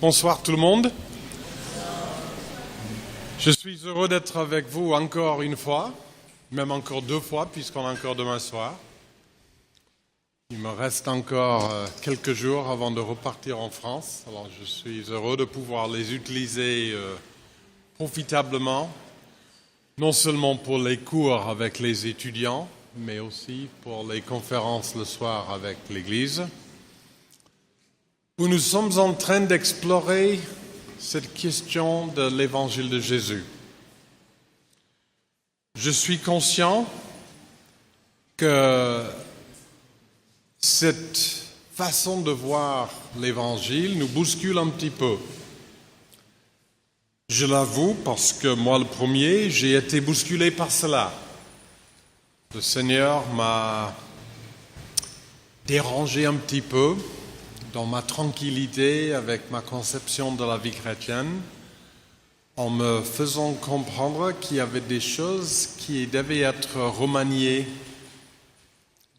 Bonsoir tout le monde. Je suis heureux d'être avec vous encore une fois, même encore deux fois, puisqu'on a encore demain soir. Il me reste encore quelques jours avant de repartir en France. Alors je suis heureux de pouvoir les utiliser profitablement, non seulement pour les cours avec les étudiants, mais aussi pour les conférences le soir avec l'Église, où nous sommes en train d'explorer cette question de l'Évangile de Jésus. Je suis conscient que cette façon de voir l'Évangile nous bouscule un petit peu. Je l'avoue parce que moi, le premier, j'ai été bousculé par cela. Le Seigneur m'a dérangé un petit peu dans ma tranquillité avec ma conception de la vie chrétienne, en me faisant comprendre qu'il y avait des choses qui devaient être remaniées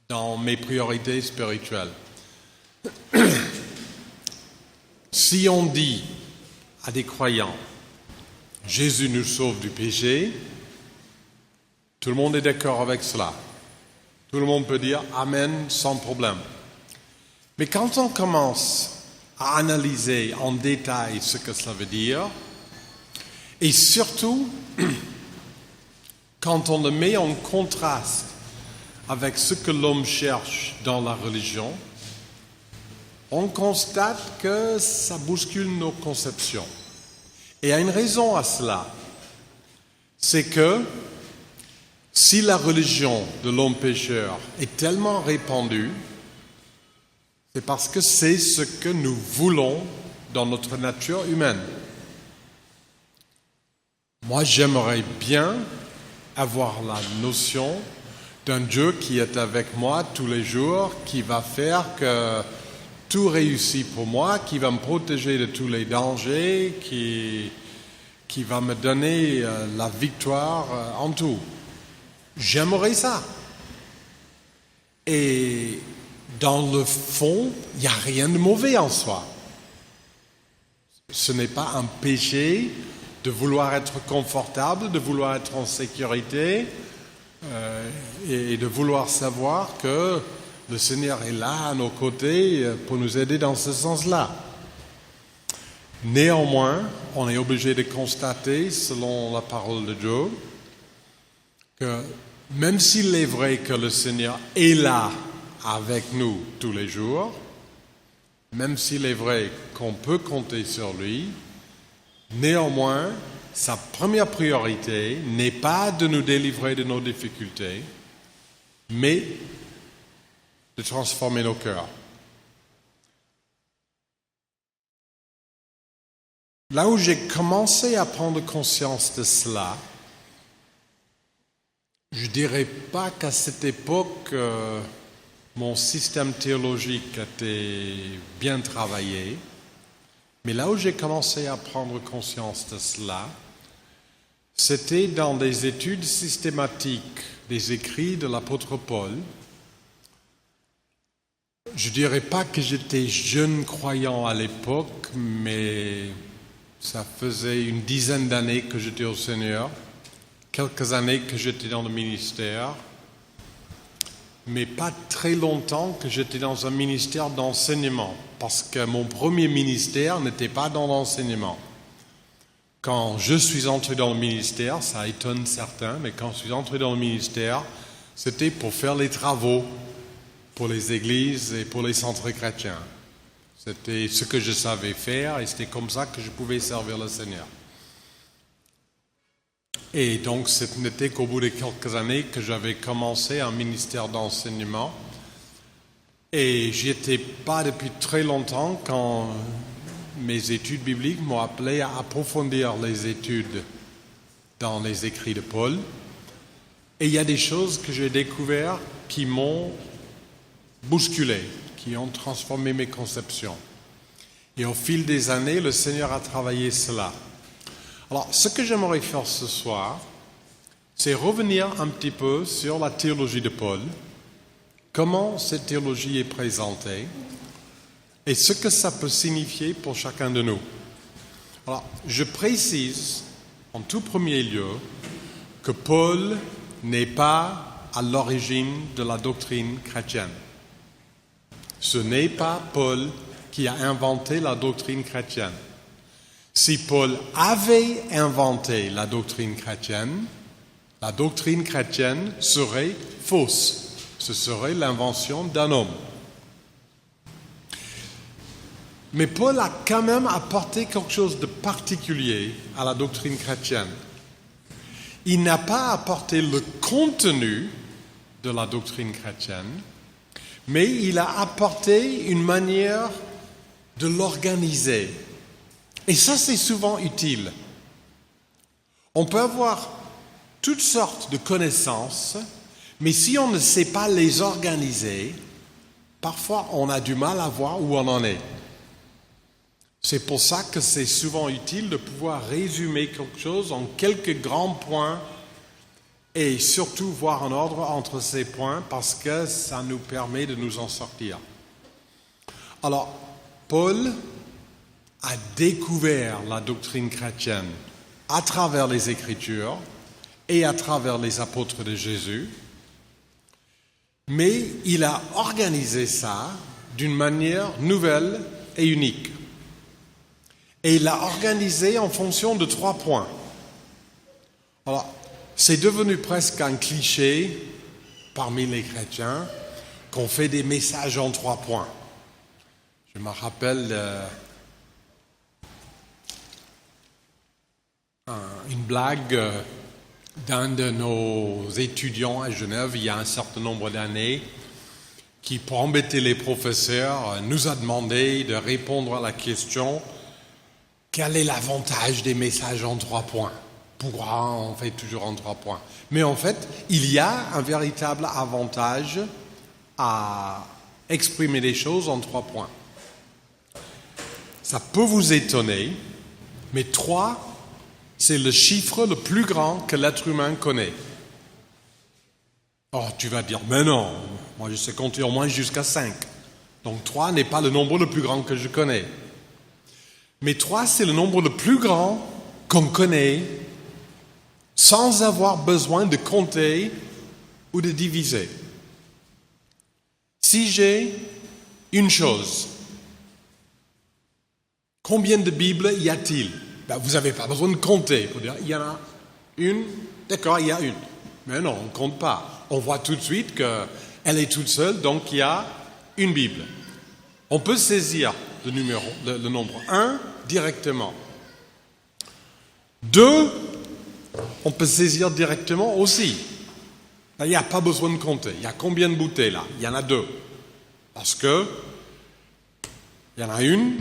dans mes priorités spirituelles. Si on dit à des croyants, Jésus nous sauve du péché, tout le monde est d'accord avec cela. Tout le monde peut dire Amen sans problème. Mais quand on commence à analyser en détail ce que cela veut dire, et surtout quand on le met en contraste avec ce que l'homme cherche dans la religion, on constate que ça bouscule nos conceptions. Et il y a une raison à cela, c'est que si la religion de l'homme pécheur est tellement répandue, c'est parce que c'est ce que nous voulons dans notre nature humaine. Moi, j'aimerais bien avoir la notion d'un Dieu qui est avec moi tous les jours, qui va faire que tout réussit pour moi, qui va me protéger de tous les dangers, qui va me donner la victoire en tout. J'aimerais ça. Et dans le fond, il n'y a rien de mauvais en soi. Ce n'est pas un péché de vouloir être confortable, de vouloir être en sécurité et de vouloir savoir que le Seigneur est là à nos côtés pour nous aider dans ce sens-là. Néanmoins, on est obligé de constater, selon la parole de Dieu, que même s'il est vrai que le Seigneur est là avec nous tous les jours, même s'il est vrai qu'on peut compter sur lui, néanmoins, sa première priorité n'est pas de nous délivrer de nos difficultés, mais de transformer nos cœurs. Là où j'ai commencé à prendre conscience de cela, je ne dirais pas qu'à cette époque, mon système théologique était bien travaillé, mais là où j'ai commencé à prendre conscience de cela, c'était dans des études systématiques des écrits de l'apôtre Paul. Je ne dirais pas que j'étais jeune croyant à l'époque, mais ça faisait une dizaine d'années que j'étais au Seigneur, quelques années que j'étais dans le ministère, mais pas très longtemps que j'étais dans un ministère d'enseignement, parce que mon premier ministère n'était pas dans l'enseignement. Quand je suis entré dans le ministère, ça étonne certains, mais quand je suis entré dans le ministère, c'était pour faire les travaux pour les églises et pour les centres chrétiens. C'était ce que je savais faire et c'était comme ça que je pouvais servir le Seigneur. Et donc, ce n'était qu'au bout de quelques années que j'avais commencé un ministère d'enseignement. Et j'y étais pas depuis très longtemps quand mes études bibliques m'ont appelé à approfondir les études dans les écrits de Paul. Et il y a des choses que j'ai découvertes qui m'ont bousculé, qui ont transformé mes conceptions. Et au fil des années, le Seigneur a travaillé cela. Alors, ce que j'aimerais faire ce soir, c'est revenir un petit peu sur la théologie de Paul, comment cette théologie est présentée, et ce que ça peut signifier pour chacun de nous. Alors, je précise en tout premier lieu que Paul n'est pas à l'origine de la doctrine chrétienne. Ce n'est pas Paul qui a inventé la doctrine chrétienne. Si Paul avait inventé la doctrine chrétienne serait fausse. Ce serait l'invention d'un homme. Mais Paul a quand même apporté quelque chose de particulier à la doctrine chrétienne. Il n'a pas apporté le contenu de la doctrine chrétienne, mais il a apporté une manière de l'organiser. Et ça, c'est souvent utile. On peut avoir toutes sortes de connaissances, mais si on ne sait pas les organiser, parfois on a du mal à voir où on en est. C'est pour ça que c'est souvent utile de pouvoir résumer quelque chose en quelques grands points et surtout voir un ordre entre ces points parce que ça nous permet de nous en sortir. Alors, Paul a découvert la doctrine chrétienne à travers les Écritures et à travers les apôtres de Jésus, mais il a organisé ça d'une manière nouvelle et unique. Et il l'a organisé en fonction de 3 points. Alors, c'est devenu presque un cliché parmi les chrétiens qu'on fait des messages en 3 points. Je me rappelle une blague d'un de nos étudiants à Genève il y a un certain nombre d'années qui, pour embêter les professeurs, nous a demandé de répondre à la question: quel est l'avantage des messages en 3 points? Pourquoi on fait toujours en 3 points? Mais en fait, il y a un véritable avantage à exprimer les choses en 3 points. Ça peut vous étonner, mais 3, c'est le chiffre le plus grand que l'être humain connaît. Oh, tu vas dire, mais non, moi je sais compter au moins jusqu'à 5. Donc 3 n'est pas le nombre le plus grand que je connais. Mais 3, c'est le nombre le plus grand qu'on connaît sans avoir besoin de compter ou de diviser. Si j'ai une chose, combien de Bibles y a-t-il? Vous n'avez pas besoin de compter pour dire, il y en a une, d'accord, il y a une. Mais non, on ne compte pas. On voit tout de suite qu'elle est toute seule, donc il y a une Bible. On peut saisir le nombre 1 directement. 2, on peut saisir directement aussi. Là, il n'y a pas besoin de compter. Il y a combien de bouteilles là? Il y en a 2. Parce que il y en a une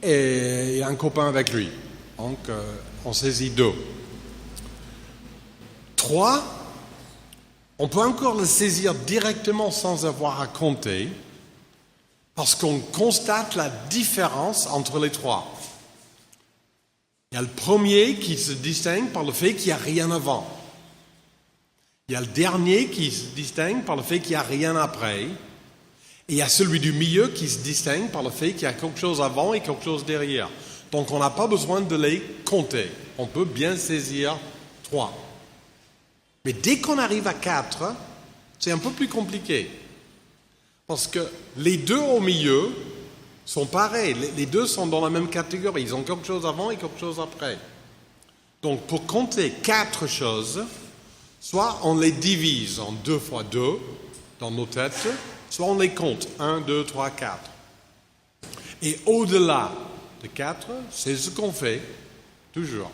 et il y a un copain avec lui. Donc, on saisit 2. 3, on peut encore le saisir directement sans avoir à compter, parce qu'on constate la différence entre les 3. Il y a le premier qui se distingue par le fait qu'il n'y a rien avant. Il y a le dernier qui se distingue par le fait qu'il n'y a rien après. Et il y a celui du milieu qui se distingue par le fait qu'il y a quelque chose avant et quelque chose derrière. Donc on n'a pas besoin de les compter. On peut bien saisir 3. Mais dès qu'on arrive à 4, c'est un peu plus compliqué. Parce que les 2 au milieu sont pareils. Les 2 sont dans la même catégorie. Ils ont quelque chose avant et quelque chose après. Donc pour compter 4 choses, soit on les divise en 2 fois 2 dans nos têtes, soit on les compte. 1, 2, 3, 4. Et au-delà de 4, c'est ce qu'on fait toujours.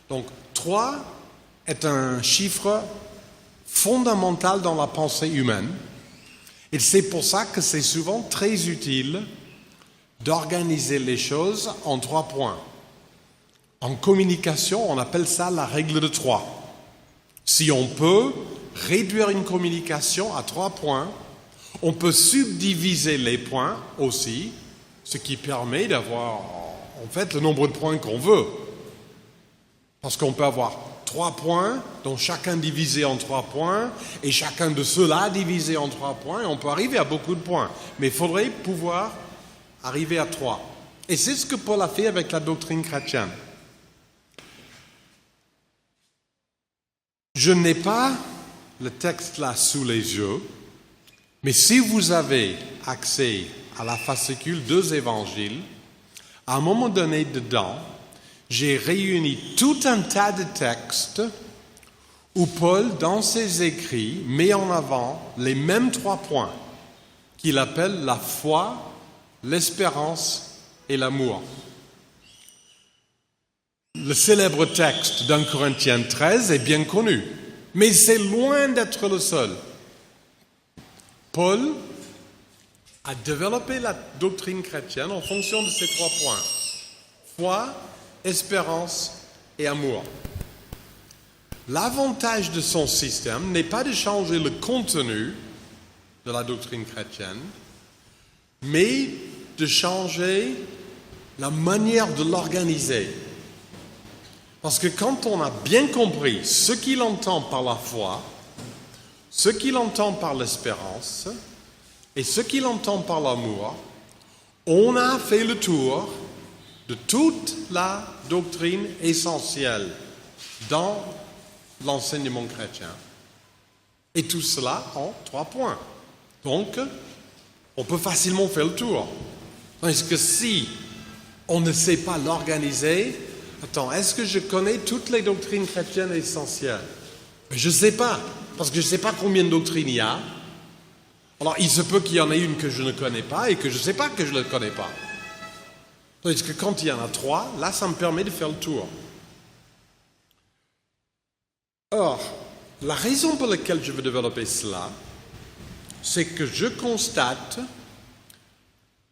Donc 3 est un chiffre fondamental dans la pensée humaine. Et c'est pour ça que c'est souvent très utile d'organiser les choses en 3 points. En communication, on appelle ça la règle de 3. Si on peut réduire une communication à 3 points, on peut subdiviser les points aussi, ce qui permet d'avoir en fait le nombre de points qu'on veut. Parce qu'on peut avoir 3 points, dont chacun divisé en 3 points, et chacun de ceux-là divisé en 3 points, et on peut arriver à beaucoup de points. Mais il faudrait pouvoir arriver à 3. Et c'est ce que Paul a fait avec la doctrine chrétienne. Je n'ai pas le texte là sous les yeux, mais si vous avez accès à la fascicule 2 évangiles, à un moment donné dedans, j'ai réuni tout un tas de textes où Paul, dans ses écrits, met en avant les mêmes 3 points qu'il appelle la foi, l'espérance et l'amour. Le célèbre texte d'1 Corinthiens 13 est bien connu, mais c'est loin d'être le seul. Paul a développé la doctrine chrétienne en fonction de ces 3 points. Foi, espérance et amour. L'avantage de son système n'est pas de changer le contenu de la doctrine chrétienne, mais de changer la manière de l'organiser. Parce que quand on a bien compris ce qu'il entend par la foi, ce qu'il entend par l'espérance et ce qu'il entend par l'amour, on a fait le tour de toute la doctrine essentielle dans l'enseignement chrétien. Et tout cela en 3 points. Donc, on peut facilement faire le tour. Parce que si on ne sait pas l'organiser, est-ce que je connais toutes les doctrines chrétiennes essentielles? Mais je ne sais pas, parce que je ne sais pas combien de doctrines il y a. Alors, il se peut qu'il y en ait une que je ne connais pas et que je ne sais pas que je ne la connais pas. Tandis que quand il y en a 3, là, ça me permet de faire le tour. Or, la raison pour laquelle je veux développer cela, c'est que je constate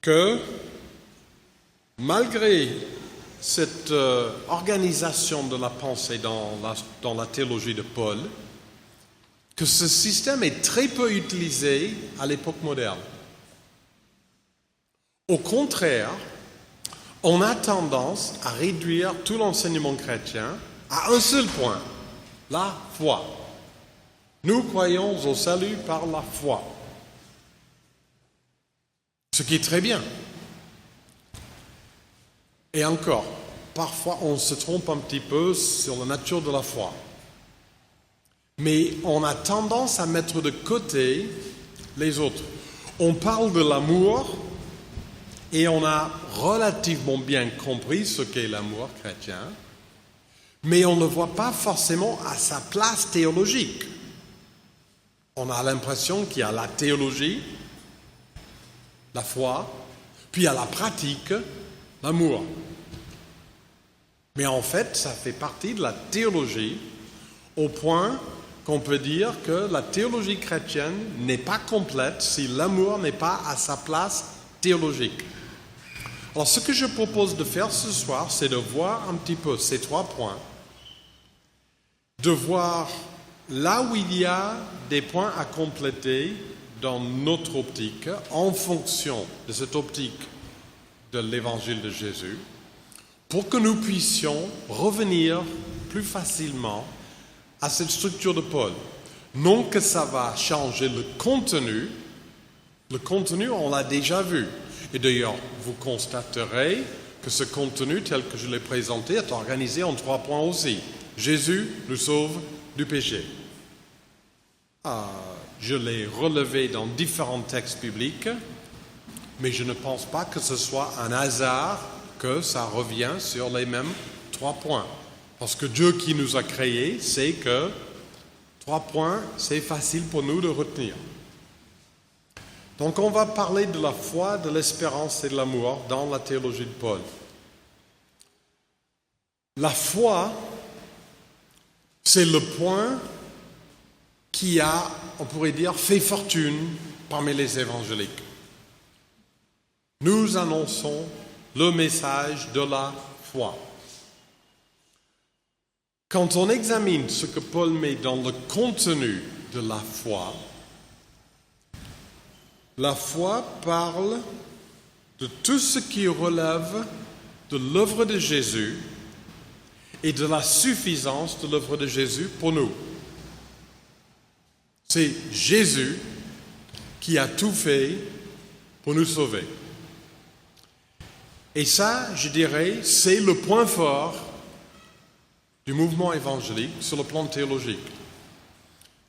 que malgré cette organisation de la pensée dans la théologie de Paul, que ce système est très peu utilisé à l'époque moderne. Au contraire, on a tendance à réduire tout l'enseignement chrétien à un seul point, la foi. Nous croyons au salut par la foi. Ce qui est très bien. Et encore, parfois on se trompe un petit peu sur la nature de la foi. Mais on a tendance à mettre de côté les autres. On parle de l'amour et on a relativement bien compris ce qu'est l'amour chrétien, mais on ne le voit pas forcément à sa place théologique. On a l'impression qu'il y a la théologie, la foi, puis à la pratique, l'amour. Mais en fait, ça fait partie de la théologie au point qu'on peut dire que la théologie chrétienne n'est pas complète si l'amour n'est pas à sa place théologique. Alors ce que je propose de faire ce soir, c'est de voir un petit peu ces 3 points, de voir là où il y a des points à compléter dans notre optique, en fonction de cette optique de l'évangile de Jésus, pour que nous puissions revenir plus facilement à cette structure de Paul. Non que ça va changer le contenu on l'a déjà vu. Et d'ailleurs, vous constaterez que ce contenu tel que je l'ai présenté est organisé en 3 points aussi. Jésus nous sauve du péché. Je l'ai relevé dans différents textes bibliques, mais je ne pense pas que ce soit un hasard que ça revient sur les mêmes 3 points. Parce que Dieu qui nous a créés sait que 3 points, c'est facile pour nous de retenir. Donc on va parler de la foi, de l'espérance et de l'amour dans la théologie de Paul. La foi, c'est le point qui a, on pourrait dire, fait fortune parmi les évangéliques. Nous annonçons le message de la foi. Quand on examine ce que Paul met dans le contenu de la foi parle de tout ce qui relève de l'œuvre de Jésus et de la suffisance de l'œuvre de Jésus pour nous. C'est Jésus qui a tout fait pour nous sauver. Et ça, je dirais, c'est le point fort du mouvement évangélique sur le plan théologique.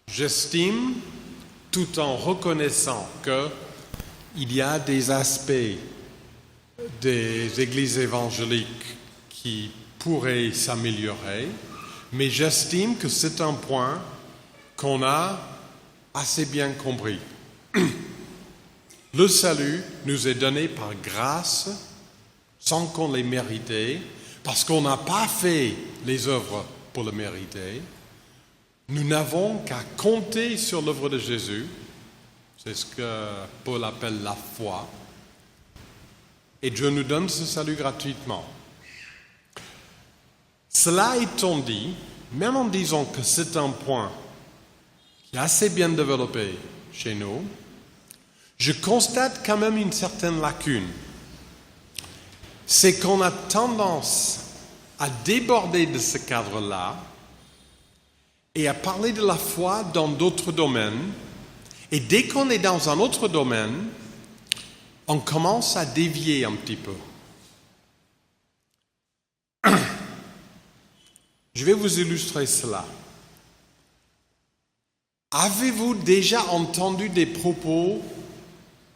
J'estime, tout en reconnaissant qu'il y a des aspects des églises évangéliques qui pourraient s'améliorer, mais j'estime que c'est un point qu'on a assez bien compris. Le salut nous est donné par grâce, sans qu'on l'ait mérité, parce qu'on n'a pas fait les œuvres pour le mériter. Nous n'avons qu'à compter sur l'œuvre de Jésus, c'est ce que Paul appelle la foi, et Dieu nous donne ce salut gratuitement. Cela étant dit, même en disant que c'est un point qui est assez bien développé chez nous, je constate quand même une certaine lacune. C'est qu'on a tendance à déborder de ce cadre-là et à parler de la foi dans d'autres domaines. Et dès qu'on est dans un autre domaine, on commence à dévier un petit peu. Je vais vous illustrer cela. Avez-vous déjà entendu des propos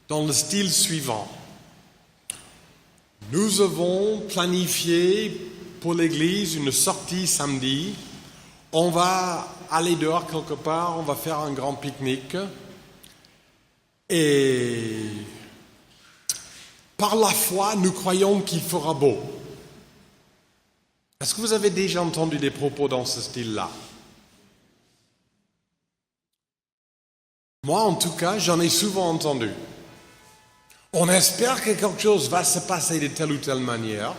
dans le style suivant? Nous avons planifié pour l'église une sortie samedi. On va aller dehors quelque part, on va faire un grand pique-nique. Et par la foi, nous croyons qu'il fera beau. Est-ce que vous avez déjà entendu des propos dans ce style-là? Moi, en tout cas, j'en ai souvent entendu. On espère que quelque chose va se passer de telle ou telle manière.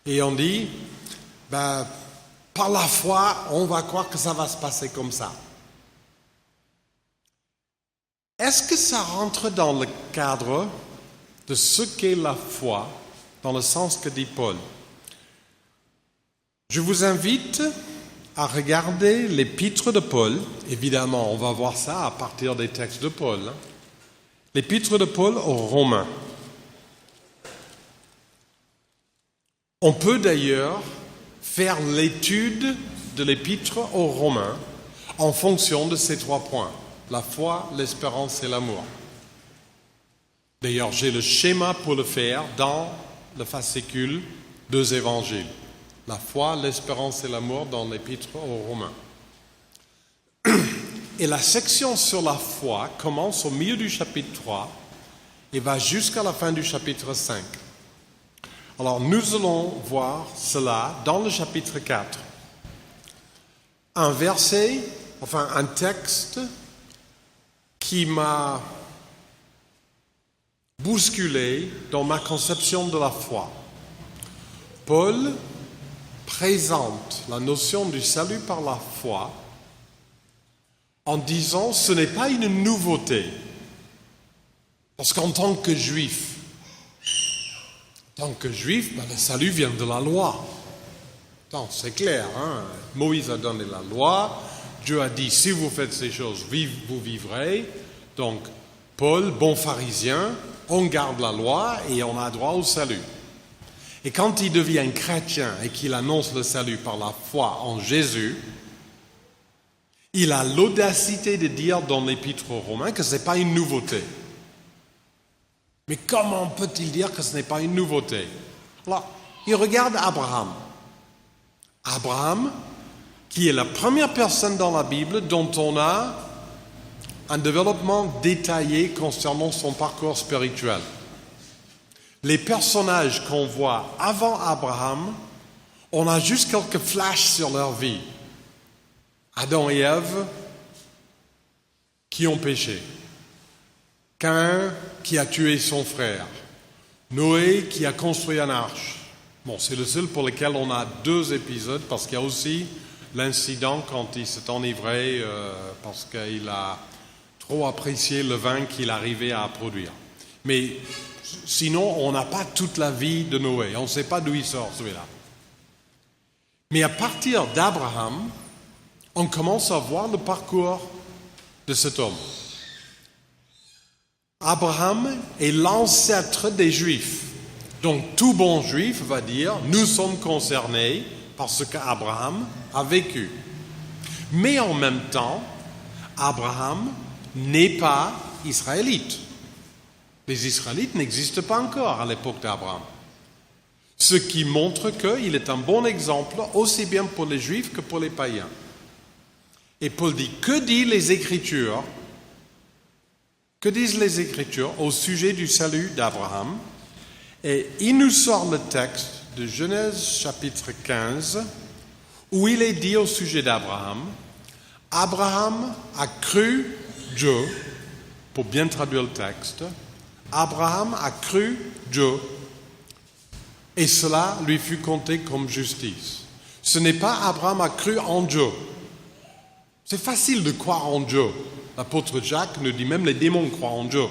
Et on dit, par la foi, on va croire que ça va se passer comme ça. Est-ce que ça rentre dans le cadre de ce qu'est la foi, dans le sens que dit Paul? Je vous invite à regarder l'épître de Paul. Évidemment, on va voir ça à partir des textes de Paul. L'épître de Paul aux Romains. On peut d'ailleurs faire l'étude de l'épître aux Romains en fonction de ces 3 points. La foi, l'espérance et l'amour. D'ailleurs, j'ai le schéma pour le faire dans le fascicule 2 évangiles. La foi, l'espérance et l'amour dans l'épître aux Romains. Et la section sur la foi commence au milieu du chapitre 3 et va jusqu'à la fin du chapitre 5. Alors, nous allons voir cela dans le chapitre 4. Un texte qui m'a bousculé dans ma conception de la foi. Paul présente la notion du salut par la foi en disant ce n'est pas une nouveauté. Parce qu'en tant que juif, le salut vient de la loi. C'est clair, hein? Moïse a donné la loi, Dieu a dit si vous faites ces choses, vous vivrez. Donc, Paul, bon pharisien, on garde la loi et on a droit au salut. Et quand il devient chrétien et qu'il annonce le salut par la foi en Jésus, il a l'audacité de dire dans l'épître aux Romains que ce n'est pas une nouveauté. Mais comment peut-il dire que ce n'est pas une nouveauté? Alors, il regarde Abraham. Abraham, qui est la première personne dans la Bible dont on a un développement détaillé concernant son parcours spirituel. Les personnages qu'on voit avant Abraham, on a juste quelques flashs sur leur vie. Adam et Ève qui ont péché. Caïn qui a tué son frère. Noé qui a construit une arche. Bon, c'est le seul pour lequel on a 2 épisodes, parce qu'il y a aussi l'incident quand il s'est enivré parce qu'il a trop apprécié le vin qu'il arrivait à produire. Mais sinon, on n'a pas toute la vie de Noé. On ne sait pas d'où il sort, celui-là. Mais à partir d'Abraham, on commence à voir le parcours de cet homme. Abraham est l'ancêtre des Juifs. Donc tout bon juif va dire, nous sommes concernés par ce qu'Abraham a vécu. Mais en même temps, Abraham n'est pas israélite. Les Israélites n'existent pas encore à l'époque d'Abraham. Ce qui montre qu'il est un bon exemple aussi bien pour les Juifs que pour les païens. Et Paul dit, que disent les Écritures au sujet du salut d'Abraham? Et il nous sort le texte de Genèse chapitre 15, où il est dit au sujet d'Abraham, Abraham a cru Dieu, pour bien traduire le texte, Abraham a cru Dieu, et cela lui fut compté comme justice. Ce n'est pas Abraham a cru en Dieu. C'est facile de croire en Dieu. L'apôtre Jacques nous dit même les démons croient en Dieu.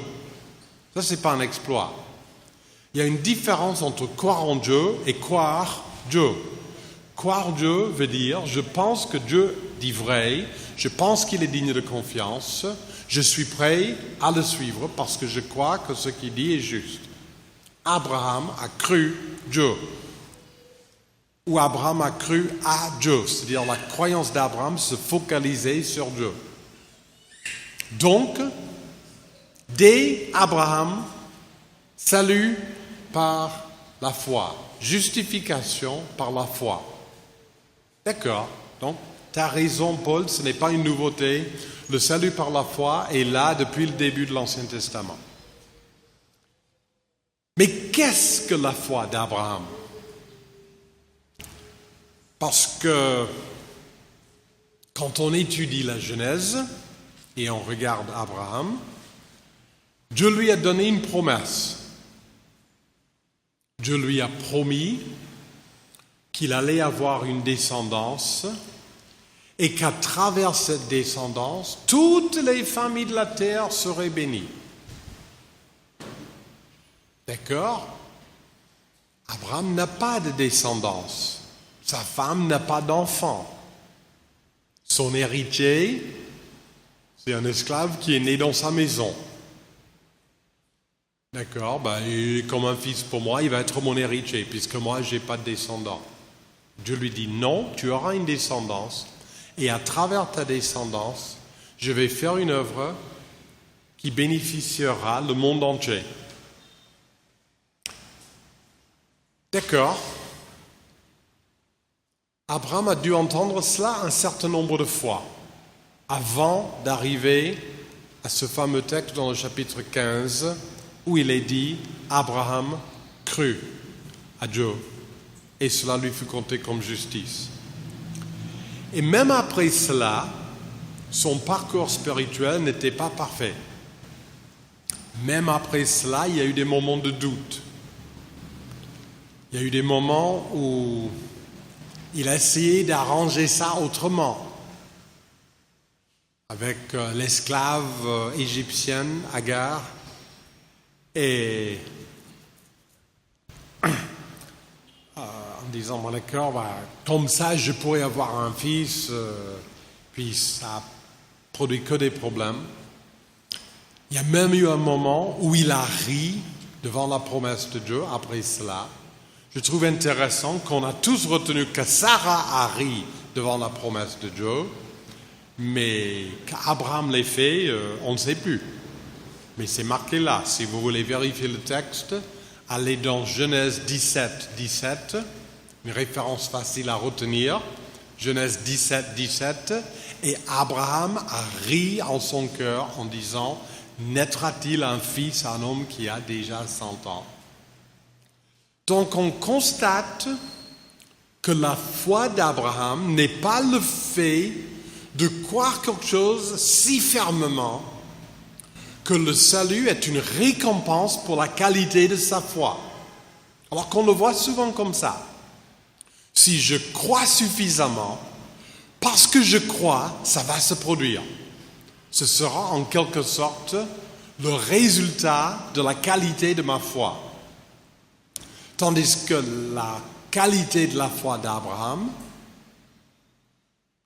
Ça, c'est pas un exploit. Il y a une différence entre croire en Dieu et croire Dieu. Croire Dieu veut dire, je pense que Dieu dit vrai, je pense qu'il est digne de confiance, je suis prêt à le suivre parce que je crois que ce qu'il dit est juste. Abraham a cru Dieu. Ou Abraham a cru à Dieu, c'est-à-dire la croyance d'Abraham se focalisait sur Dieu. Donc, dès Abraham, salut par la foi, justification par la foi. D'accord, donc tu as raison Paul, ce n'est pas une nouveauté, le salut par la foi est là depuis le début de l'Ancien Testament. Mais qu'est-ce que la foi d'Abraham? Parce que quand on étudie la Genèse et on regarde Abraham, Dieu lui a donné une promesse. Dieu lui a promis qu'il allait avoir une descendance et qu'à travers cette descendance, toutes les familles de la terre seraient bénies. D'accord? Abraham n'a pas de descendance. Sa femme n'a pas d'enfant. Son héritier, c'est un esclave qui est né dans sa maison. D'accord, il est comme un fils pour moi, il va être mon héritier, puisque moi, je n'ai pas de descendant. Dieu lui dit, non, tu auras une descendance, et à travers ta descendance, je vais faire une œuvre qui bénéficiera le monde entier. D'accord. Abraham a dû entendre cela un certain nombre de fois avant d'arriver à ce fameux texte dans le chapitre 15 où il est dit « Abraham crut à Dieu et cela lui fut compté comme justice ». Et même après cela, son parcours spirituel n'était pas parfait. Même après cela, il y a eu des moments de doute. Il y a eu des moments où il a essayé d'arranger ça autrement. Avec l'esclave égyptienne Agar et en disant mon d'accord, comme ça je pourrais avoir un fils, puis ça a produit que des problèmes. Il y a même eu un moment où il a ri devant la promesse de Dieu après cela. Je trouve intéressant qu'on a tous retenu que Sarah a ri devant la promesse de Dieu, mais qu'Abraham l'ait fait, on ne sait plus. Mais c'est marqué là. Si vous voulez vérifier le texte, allez dans Genèse 17, 17, une référence facile à retenir. Genèse 17, 17, et Abraham a ri en son cœur en disant « Naîtra-t-il un fils à un homme qui a déjà 100 ans ?» Donc on constate que la foi d'Abraham n'est pas le fait de croire quelque chose si fermement que le salut est une récompense pour la qualité de sa foi. Alors qu'on le voit souvent comme ça. Si je crois suffisamment, parce que je crois, ça va se produire. Ce sera en quelque sorte le résultat de la qualité de ma foi. Tandis que la qualité de la foi d'Abraham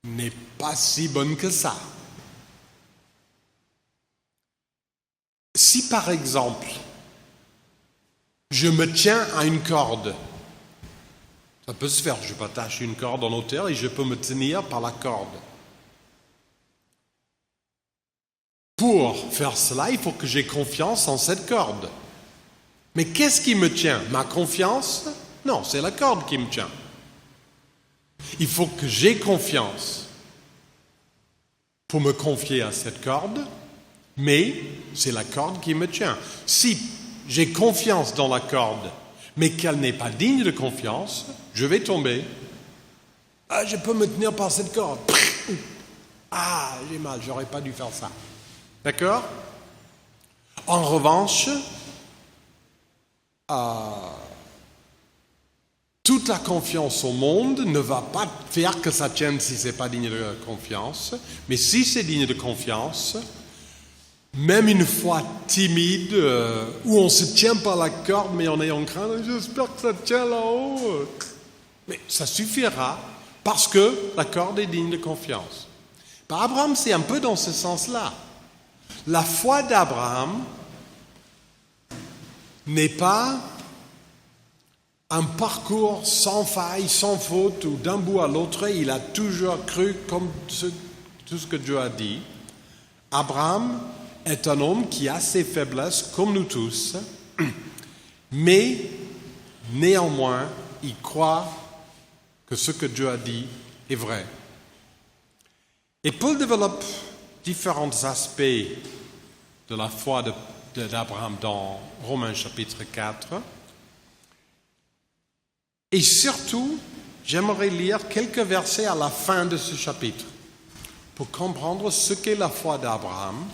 n'est pas si bonne que ça. Si par exemple, je me tiens à une corde. Ça peut se faire, je m'attache une corde en hauteur et je peux me tenir par la corde. Pour faire cela, il faut que j'ai confiance en cette corde. Mais qu'est-ce qui me tient? Ma confiance? Non, c'est la corde qui me tient. Il faut que j'ai confiance pour me confier à cette corde, mais c'est la corde qui me tient. Si j'ai confiance dans la corde, mais qu'elle n'est pas digne de confiance, je vais tomber. Ah, je peux me tenir par cette corde. Ah, j'ai mal, j'aurais pas dû faire ça. D'accord? En revanche, toute la confiance au monde ne va pas faire que ça tienne si ce n'est pas digne de confiance. Mais si c'est digne de confiance, même une foi timide, où on se tient par la corde, mais on est en crainte, j'espère que ça tient là-haut. Mais ça suffira parce que la corde est digne de confiance. Par Abraham, c'est un peu dans ce sens-là. La foi d'Abraham n'est pas un parcours sans faille, sans faute, où d'un bout à l'autre, il a toujours cru comme tout ce que Dieu a dit. Abraham est un homme qui a ses faiblesses, comme nous tous, mais néanmoins, il croit que ce que Dieu a dit est vrai. Et Paul développe différents aspects de la foi d'Abraham dans Romains chapitre 4. Et surtout, j'aimerais lire quelques versets à la fin de ce chapitre pour comprendre ce qu'est la foi d'Abraham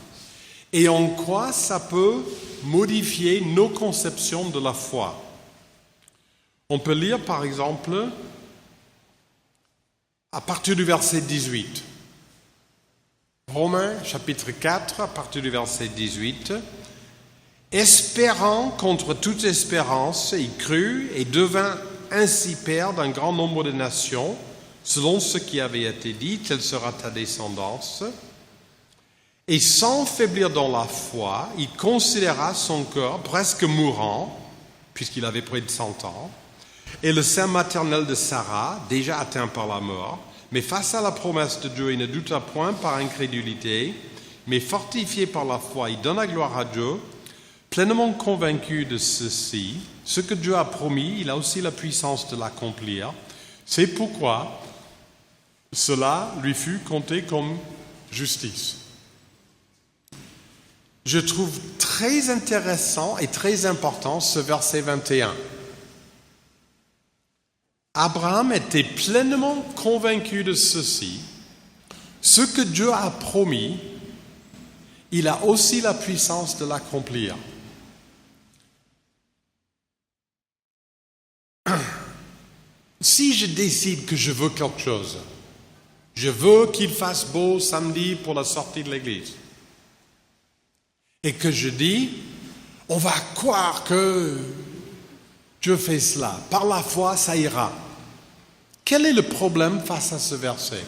et en quoi ça peut modifier nos conceptions de la foi. On peut lire par exemple à partir du verset 18. Romains chapitre 4, à partir du verset 18. Espérant contre toute espérance, il crut et devint ainsi père d'un grand nombre de nations, selon ce qui avait été dit, telle sera ta descendance. Et sans faiblir dans la foi, il considéra son corps presque mourant, puisqu'il avait près de 100 ans, et le sein maternel de Sarah, déjà atteint par la mort. Mais face à la promesse de Dieu, il ne douta point par incrédulité, mais fortifié par la foi, il donna gloire à Dieu, pleinement convaincu de ceci, ce que Dieu a promis, il a aussi la puissance de l'accomplir. C'est pourquoi cela lui fut compté comme justice. Je trouve très intéressant et très important ce verset 21. Abraham était pleinement convaincu de ceci. Ce que Dieu a promis, il a aussi la puissance de l'accomplir. Si je décide que je veux quelque chose, je veux qu'il fasse beau samedi pour la sortie de l'église, et que je dis, on va croire que Dieu fait cela, par la foi ça ira. Quel est le problème face à ce verset?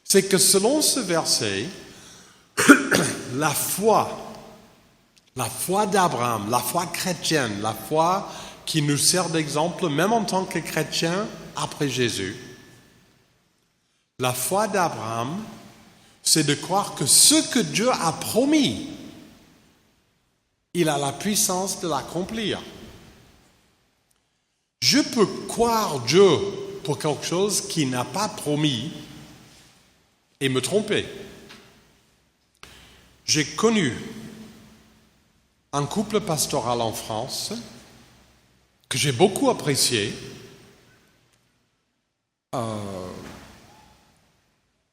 C'est que selon ce verset, la foi d'Abraham, la foi chrétienne, la foi qui nous sert d'exemple, même en tant que chrétien après Jésus, la foi d'Abraham, c'est de croire que ce que Dieu a promis, il a la puissance de l'accomplir. Je peux croire Dieu pour quelque chose qu'il n'a pas promis et me tromper. J'ai connu un couple pastoral en France que j'ai beaucoup apprécié, un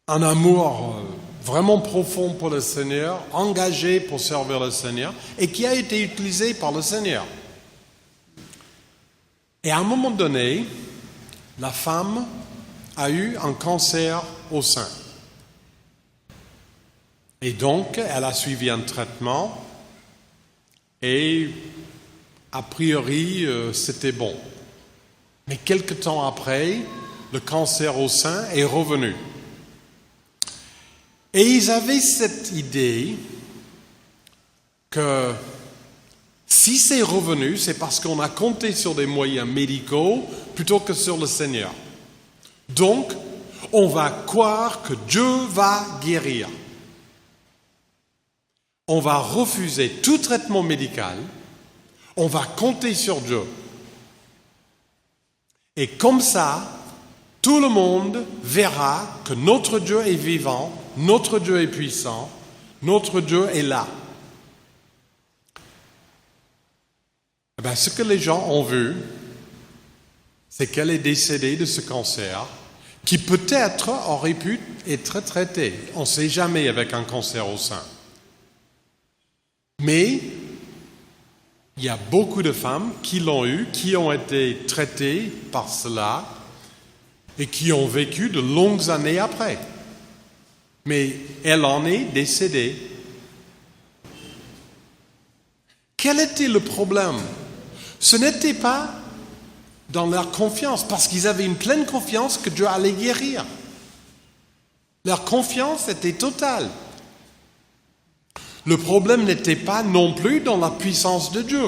amour vraiment profond pour le Seigneur, engagé pour servir le Seigneur et qui a été utilisé par le Seigneur. Et à un moment donné, la femme a eu un cancer au sein. Et donc, elle a suivi un traitement et, a priori, c'était bon. Mais quelque temps après, le cancer au sein est revenu. Et ils avaient cette idée que Si c'est revenu, c'est parce qu'on a compté sur des moyens médicaux plutôt que sur le Seigneur. Donc, on va croire que Dieu va guérir. On va refuser tout traitement médical. On va compter sur Dieu. Et comme ça, tout le monde verra que notre Dieu est vivant, notre Dieu est puissant, notre Dieu est là. Ce que les gens ont vu, c'est qu'elle est décédée de ce cancer, qui peut-être aurait pu être traité. On ne sait jamais avec un cancer au sein. Mais il y a beaucoup de femmes qui l'ont eu, qui ont été traitées par cela et qui ont vécu de longues années après. Mais elle en est décédée. Quel était le problème? Ce n'était pas dans leur confiance, parce qu'ils avaient une pleine confiance que Dieu allait guérir. Leur confiance était totale. Le problème n'était pas non plus dans la puissance de Dieu,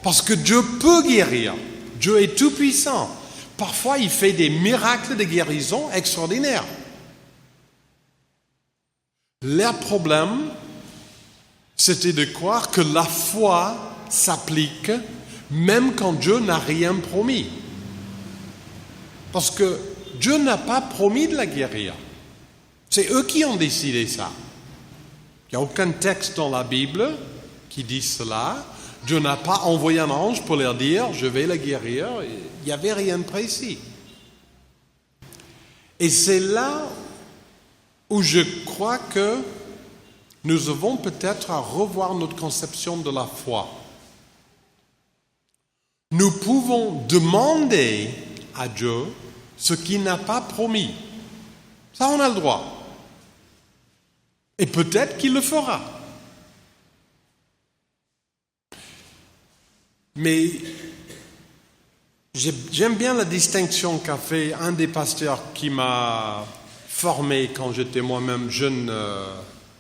parce que Dieu peut guérir. Dieu est tout puissant. Parfois, il fait des miracles de guérison extraordinaires. Leur problème, c'était de croire que la foi s'applique même quand Dieu n'a rien promis. Parce que Dieu n'a pas promis de la guérir. C'est eux qui ont décidé ça. Il n'y a aucun texte dans la Bible qui dit cela. Dieu n'a pas envoyé un ange pour leur dire « je vais la guérir ». Il n'y avait rien de précis. Et c'est là où je crois que nous avons peut-être à revoir notre conception de la foi. Nous pouvons demander à Dieu ce qu'il n'a pas promis. Ça, on a le droit. Et peut-être qu'il le fera. Mais j'aime bien la distinction qu'a fait un des pasteurs qui m'a formé quand j'étais moi-même jeune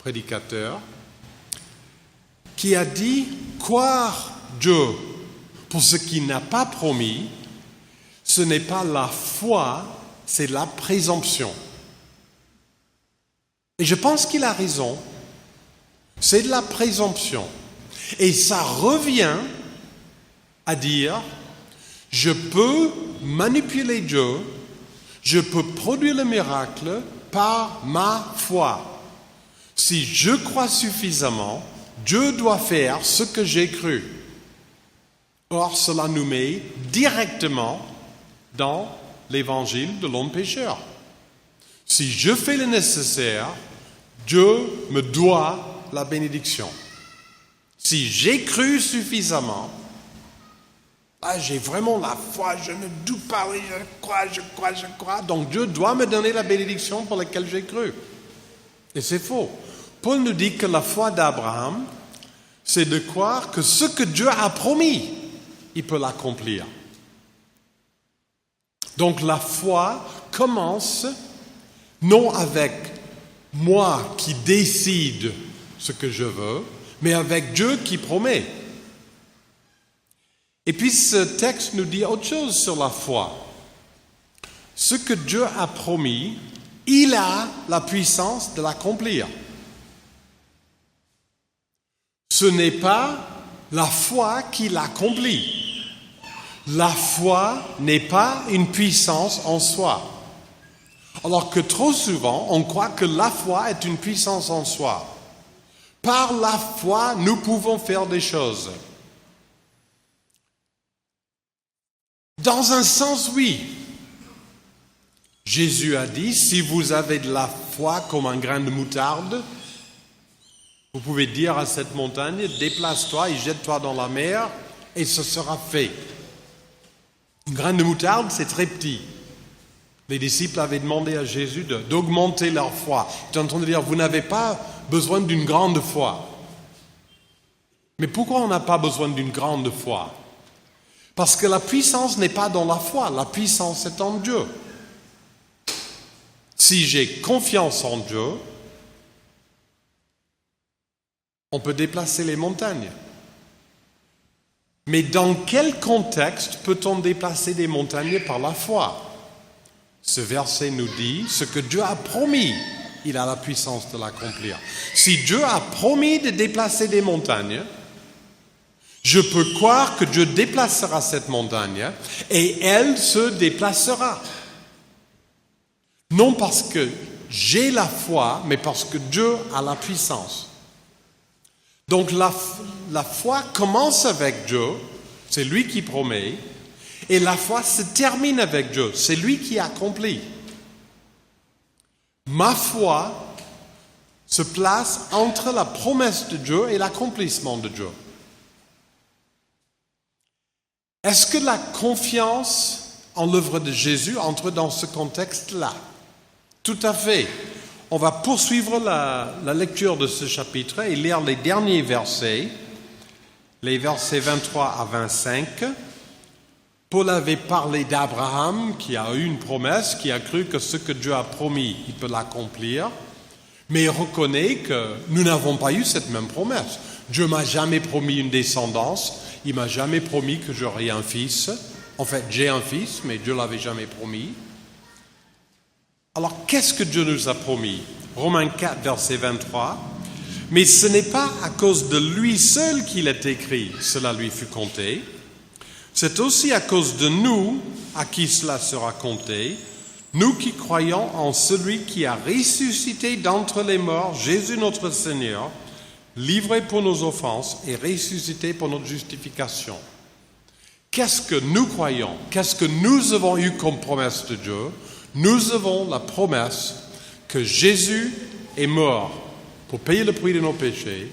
prédicateur, qui a dit « croire Dieu pour ce qu'il n'a pas promis, ce n'est pas la foi, c'est la présomption. » Et je pense qu'il a raison. C'est de la présomption. Et ça revient à dire, je peux manipuler Dieu, je peux produire le miracle par ma foi. Si je crois suffisamment, Dieu doit faire ce que j'ai cru. Or, cela nous met directement dans l'évangile de l'homme pécheur. Si je fais le nécessaire, Dieu me doit la bénédiction. Si j'ai cru suffisamment, j'ai vraiment la foi, je ne doute pas, oui, je crois. Donc Dieu doit me donner la bénédiction pour laquelle j'ai cru. Et c'est faux. Paul nous dit que la foi d'Abraham, c'est de croire que ce que Dieu a promis, il peut l'accomplir. Donc la foi commence non avec moi qui décide ce que je veux, mais avec Dieu qui promet. Et puis ce texte nous dit autre chose sur la foi. Ce que Dieu a promis, il a la puissance de l'accomplir. Ce n'est pas la foi qui l'accomplit. La foi n'est pas une puissance en soi. Alors que trop souvent, on croit que la foi est une puissance en soi. Par la foi, nous pouvons faire des choses. Dans un sens, oui. Jésus a dit, si vous avez de la foi comme un grain de moutarde, vous pouvez dire à cette montagne, déplace-toi et jette-toi dans la mer, et ce sera fait. Un grain de moutarde, c'est très petit. Les disciples avaient demandé à Jésus d'augmenter leur foi. Ils étaient en train de dire, vous n'avez pas besoin d'une grande foi. Mais pourquoi on n'a pas besoin d'une grande foi? Parce que la puissance n'est pas dans la foi, la puissance est en Dieu. Si j'ai confiance en Dieu, on peut déplacer les montagnes. Mais dans quel contexte peut-on déplacer des montagnes par la foi? Ce verset nous dit ce que Dieu a promis, il a la puissance de l'accomplir. Si Dieu a promis de déplacer des montagnes, je peux croire que Dieu déplacera cette montagne et elle se déplacera. Non parce que j'ai la foi, mais parce que Dieu a la puissance. Donc la foi commence avec Dieu, c'est lui qui promet, et la foi se termine avec Dieu, c'est lui qui accomplit. Ma foi se place entre la promesse de Dieu et l'accomplissement de Dieu. Est-ce que la confiance en l'œuvre de Jésus entre dans ce contexte-là? Tout à fait. On va poursuivre la lecture de ce chapitre et lire les derniers versets, les versets 23 à 25. Paul avait parlé d'Abraham qui a eu une promesse, qui a cru que ce que Dieu a promis, il peut l'accomplir, mais il reconnaît que nous n'avons pas eu cette même promesse. Dieu m'a jamais promis une descendance, il m'a jamais promis que j'aurais un fils. En fait, j'ai un fils, mais Dieu l'avait jamais promis. Alors, qu'est-ce que Dieu nous a promis? Romains 4, verset 23. Mais ce n'est pas à cause de lui seul qu'il est écrit, cela lui fut compté. C'est aussi à cause de nous à qui cela sera compté, nous qui croyons en celui qui a ressuscité d'entre les morts, Jésus notre Seigneur, livré pour nos offenses et ressuscité pour notre justification. Qu'est-ce que nous croyons? Qu'est-ce que nous avons eu comme promesse de Dieu? Nous avons la promesse que Jésus est mort pour payer le prix de nos péchés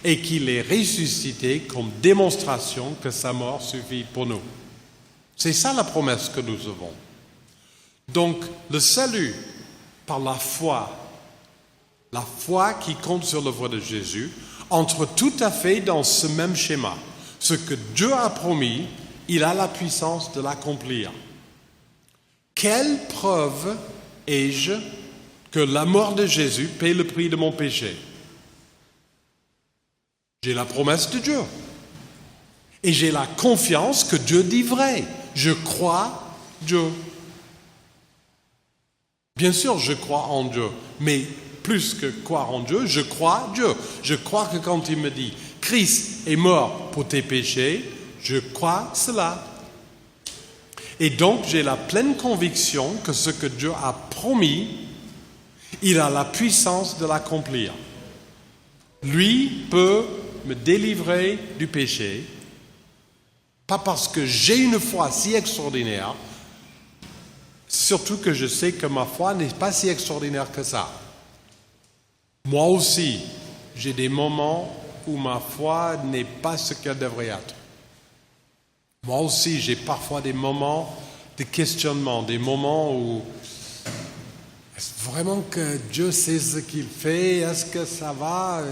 et qu'il est ressuscité comme démonstration que sa mort suffit pour nous. C'est ça la promesse que nous avons. Donc, le salut par la foi qui compte sur l'œuvre de Jésus, entre tout à fait dans ce même schéma. Ce que Dieu a promis, il a la puissance de l'accomplir. Quelle preuve ai-je que la mort de Jésus paie le prix de mon péché? J'ai la promesse de Dieu. Et j'ai la confiance que Dieu dit vrai. Je crois Dieu. Bien sûr, je crois en Dieu, mais plus que croire en Dieu, je crois Dieu. Je crois que quand il me dit « Christ est mort pour tes péchés », je crois cela. Et donc, j'ai la pleine conviction que ce que Dieu a promis, il a la puissance de l'accomplir. Lui peut me délivrer du péché, pas parce que j'ai une foi si extraordinaire, surtout que je sais que ma foi n'est pas si extraordinaire que ça. Moi aussi, j'ai des moments où ma foi n'est pas ce qu'elle devrait être. Moi aussi, j'ai parfois des moments de questionnement, des moments où est-ce vraiment que Dieu sait ce qu'il fait? Est-ce que ça va?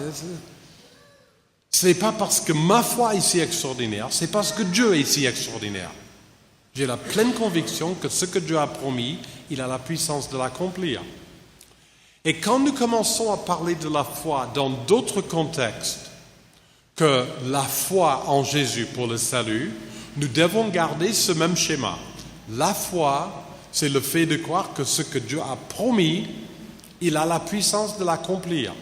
Ce n'est pas parce que ma foi est si extraordinaire, c'est parce que Dieu est si extraordinaire. J'ai la pleine conviction que ce que Dieu a promis, il a la puissance de l'accomplir. Et quand nous commençons à parler de la foi dans d'autres contextes que la foi en Jésus pour le salut, nous devons garder ce même schéma. La foi, c'est le fait de croire que ce que Dieu a promis, il a la puissance de l'accomplir.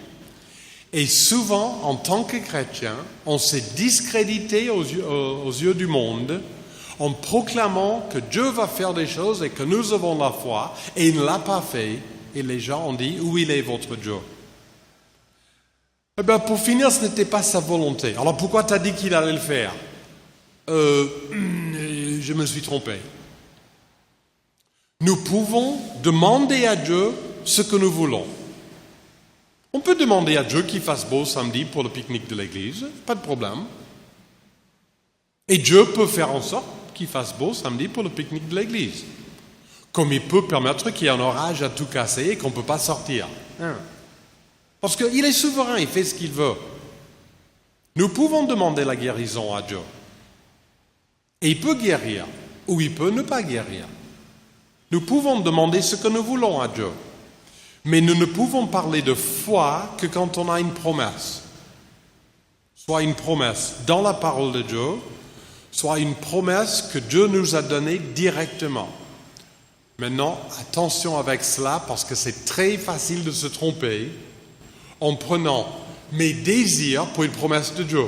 Et souvent, en tant que chrétien, on s'est discrédité aux yeux du monde en proclamant que Dieu va faire des choses et que nous avons la foi, et il ne l'a pas fait. Et les gens ont dit, où il est votre Dieu? Eh bien, pour finir, ce n'était pas sa volonté. Alors pourquoi tu as dit qu'il allait le faire? Je me suis trompé. Nous pouvons demander à Dieu ce que nous voulons. On peut demander à Dieu qu'il fasse beau samedi pour le pique-nique de l'église, pas de problème. Et Dieu peut faire en sorte qu'il fasse beau samedi pour le pique-nique de l'église. Comme il peut permettre qu'il y ait un orage à tout casser et qu'on ne peut pas sortir. Parce qu'il est souverain, il fait ce qu'il veut. Nous pouvons demander la guérison à Dieu. Et il peut guérir, ou il peut ne pas guérir. Nous pouvons demander ce que nous voulons à Dieu. Mais nous ne pouvons parler de foi que quand on a une promesse. Soit une promesse dans la parole de Dieu, soit une promesse que Dieu nous a donnée directement. Maintenant, attention avec cela parce que c'est très facile de se tromper en prenant mes désirs pour une promesse de Dieu.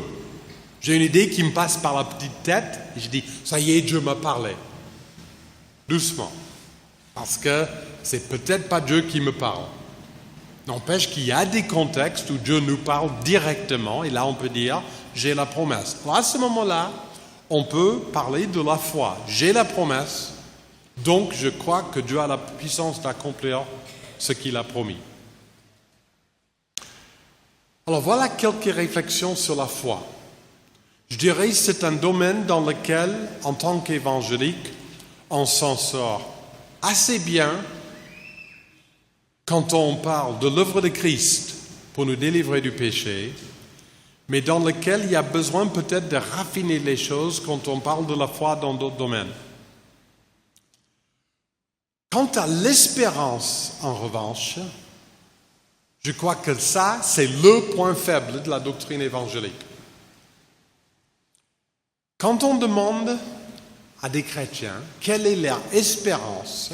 J'ai une idée qui me passe par la petite tête et je dis, ça y est, Dieu m'a parlé. Doucement. Parce que c'est peut-être pas Dieu qui me parle. N'empêche qu'il y a des contextes où Dieu nous parle directement et là on peut dire, j'ai la promesse. Alors à ce moment-là, on peut parler de la foi. J'ai la promesse, donc je crois que Dieu a la puissance d'accomplir ce qu'il a promis. Alors voilà quelques réflexions sur la foi. Je dirais que c'est un domaine dans lequel, en tant qu'évangélique, on s'en sort assez bien quand on parle de l'œuvre de Christ pour nous délivrer du péché, mais dans lequel il y a besoin peut-être de raffiner les choses quand on parle de la foi dans d'autres domaines. Quant à l'espérance, en revanche, je crois que ça, c'est le point faible de la doctrine évangélique. Quand on demande à des chrétiens quelle est leur espérance,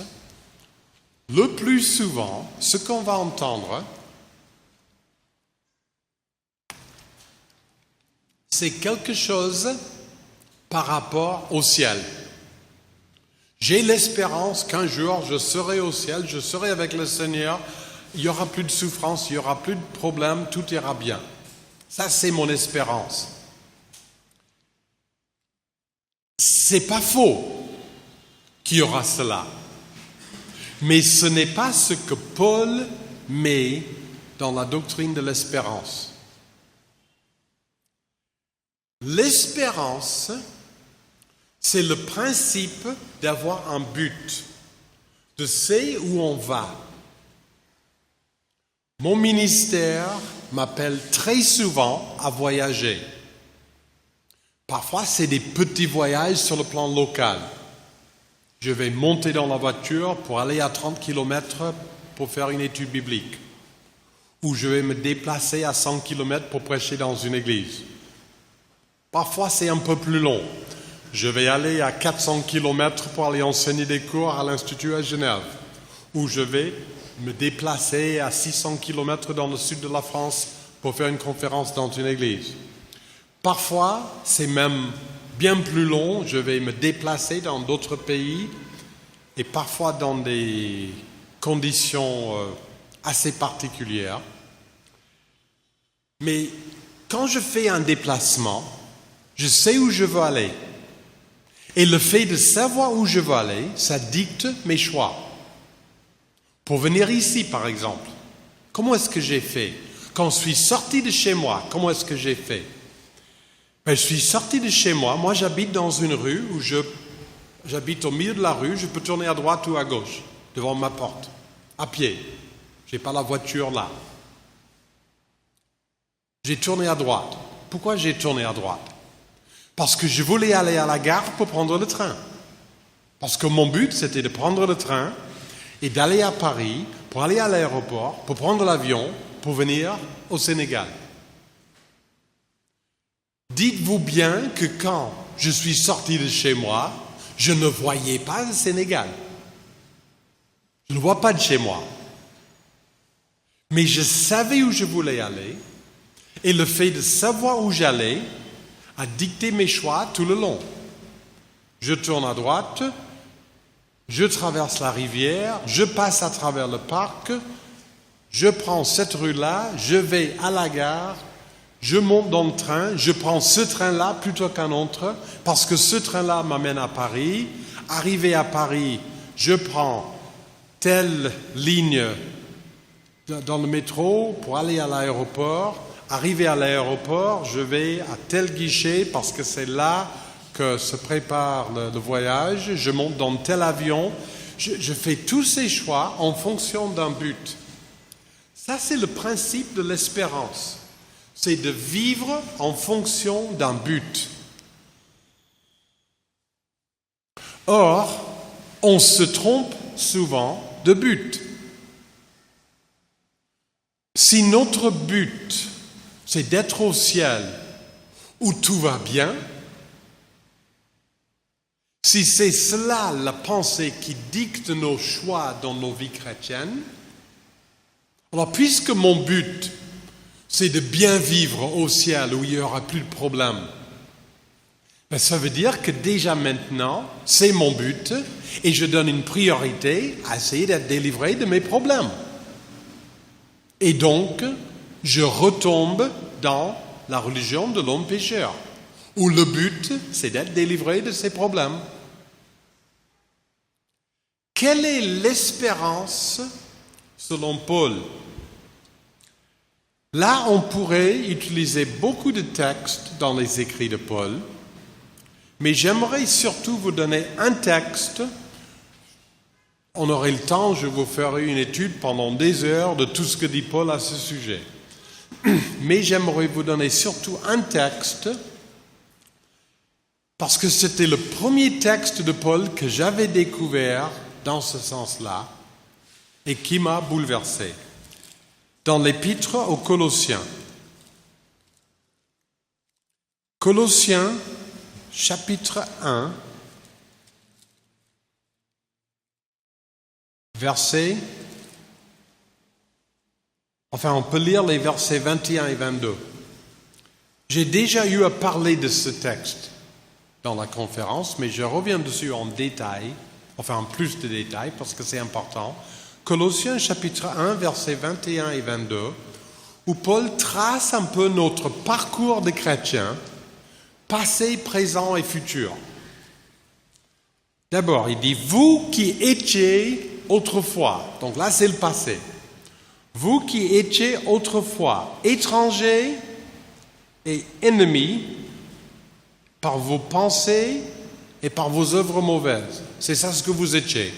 le plus souvent, ce qu'on va entendre, c'est quelque chose par rapport au ciel. J'ai l'espérance qu'un jour, je serai au ciel, je serai avec le Seigneur, il n'y aura plus de souffrance, il n'y aura plus de problème, tout ira bien. Ça, c'est mon espérance. C'est pas faux qu'il y aura cela. Mais ce n'est pas ce que Paul met dans la doctrine de l'espérance. L'espérance, c'est le principe d'avoir un but, de savoir où on va. Mon ministère m'appelle très souvent à voyager. Parfois, c'est des petits voyages sur le plan local. Je vais monter dans la voiture pour aller à 30 km pour faire une étude biblique. Ou je vais me déplacer à 100 km pour prêcher dans une église. Parfois, c'est un peu plus long. Je vais aller à 400 km pour aller enseigner des cours à l'Institut à Genève. Ou je vais me déplacer à 600 km dans le sud de la France pour faire une conférence dans une église. Parfois, c'est même bien plus long, je vais me déplacer dans d'autres pays et parfois dans des conditions assez particulières. Mais quand je fais un déplacement, je sais où je veux aller. Et le fait de savoir où je veux aller, ça dicte mes choix. Pour venir ici, par exemple, comment est-ce que j'ai fait? Quand je suis sorti de chez moi, comment est-ce que j'ai fait? Je suis sorti de chez moi, moi j'habite dans une rue où j'habite au milieu de la rue, je peux tourner à droite ou à gauche, devant ma porte, à pied. Je n'ai pas la voiture là. J'ai tourné à droite. Pourquoi j'ai tourné à droite? Parce que je voulais aller à la gare pour prendre le train. Parce que mon but c'était de prendre le train et d'aller à Paris, pour aller à l'aéroport, pour prendre l'avion, pour venir au Sénégal. Dites-vous bien que quand je suis sorti de chez moi, je ne voyais pas le Sénégal. Je ne vois pas de chez moi. Mais je savais où je voulais aller et le fait de savoir où j'allais a dicté mes choix tout le long. Je tourne à droite, je traverse la rivière, je passe à travers le parc, je prends cette rue-là, je vais à la gare, je monte dans le train, je prends ce train-là plutôt qu'un autre, parce que ce train-là m'amène à Paris. Arrivé à Paris, je prends telle ligne dans le métro pour aller à l'aéroport. Arrivé à l'aéroport, je vais à tel guichet parce que c'est là que se prépare le voyage. Je monte dans tel avion. Je fais tous ces choix en fonction d'un but. Ça, c'est le principe de l'espérance. C'est de vivre en fonction d'un but. Or, on se trompe souvent de but. Si notre but, c'est d'être au ciel où tout va bien, Si c'est cela la pensée qui dicte nos choix dans nos vies chrétiennes, alors puisque mon but, c'est de bien vivre au ciel où il n'y aura plus de problème, ben ça veut dire que déjà maintenant, c'est mon but et je donne une priorité à essayer d'être délivré de mes problèmes. Et donc, je retombe dans la religion de l'homme pécheur, où le but, c'est d'être délivré de ses problèmes. Quelle est l'espérance selon Paul? Là, on pourrait utiliser beaucoup de textes dans les écrits de Paul, mais j'aimerais surtout vous donner un texte. On aurait le temps, je vous ferai une étude pendant des heures de tout ce que dit Paul à ce sujet. Mais j'aimerais vous donner surtout un texte, parce que c'était le premier texte de Paul que j'avais découvert dans ce sens-là et qui m'a bouleversé. Dans l'épître aux Colossiens. Colossiens, chapitre 1, on peut lire les versets 21 et 22. J'ai déjà eu à parler de ce texte dans la conférence, mais je reviens dessus en détail, en plus de détails, parce que c'est important. Colossiens chapitre 1, versets 21 et 22, où Paul trace un peu notre parcours de chrétien, passé, présent et futur. D'abord, il dit « Vous qui étiez autrefois », donc là c'est le passé, « Vous qui étiez autrefois étrangers et ennemis par vos pensées et par vos œuvres mauvaises. » C'est ça ce que vous étiez.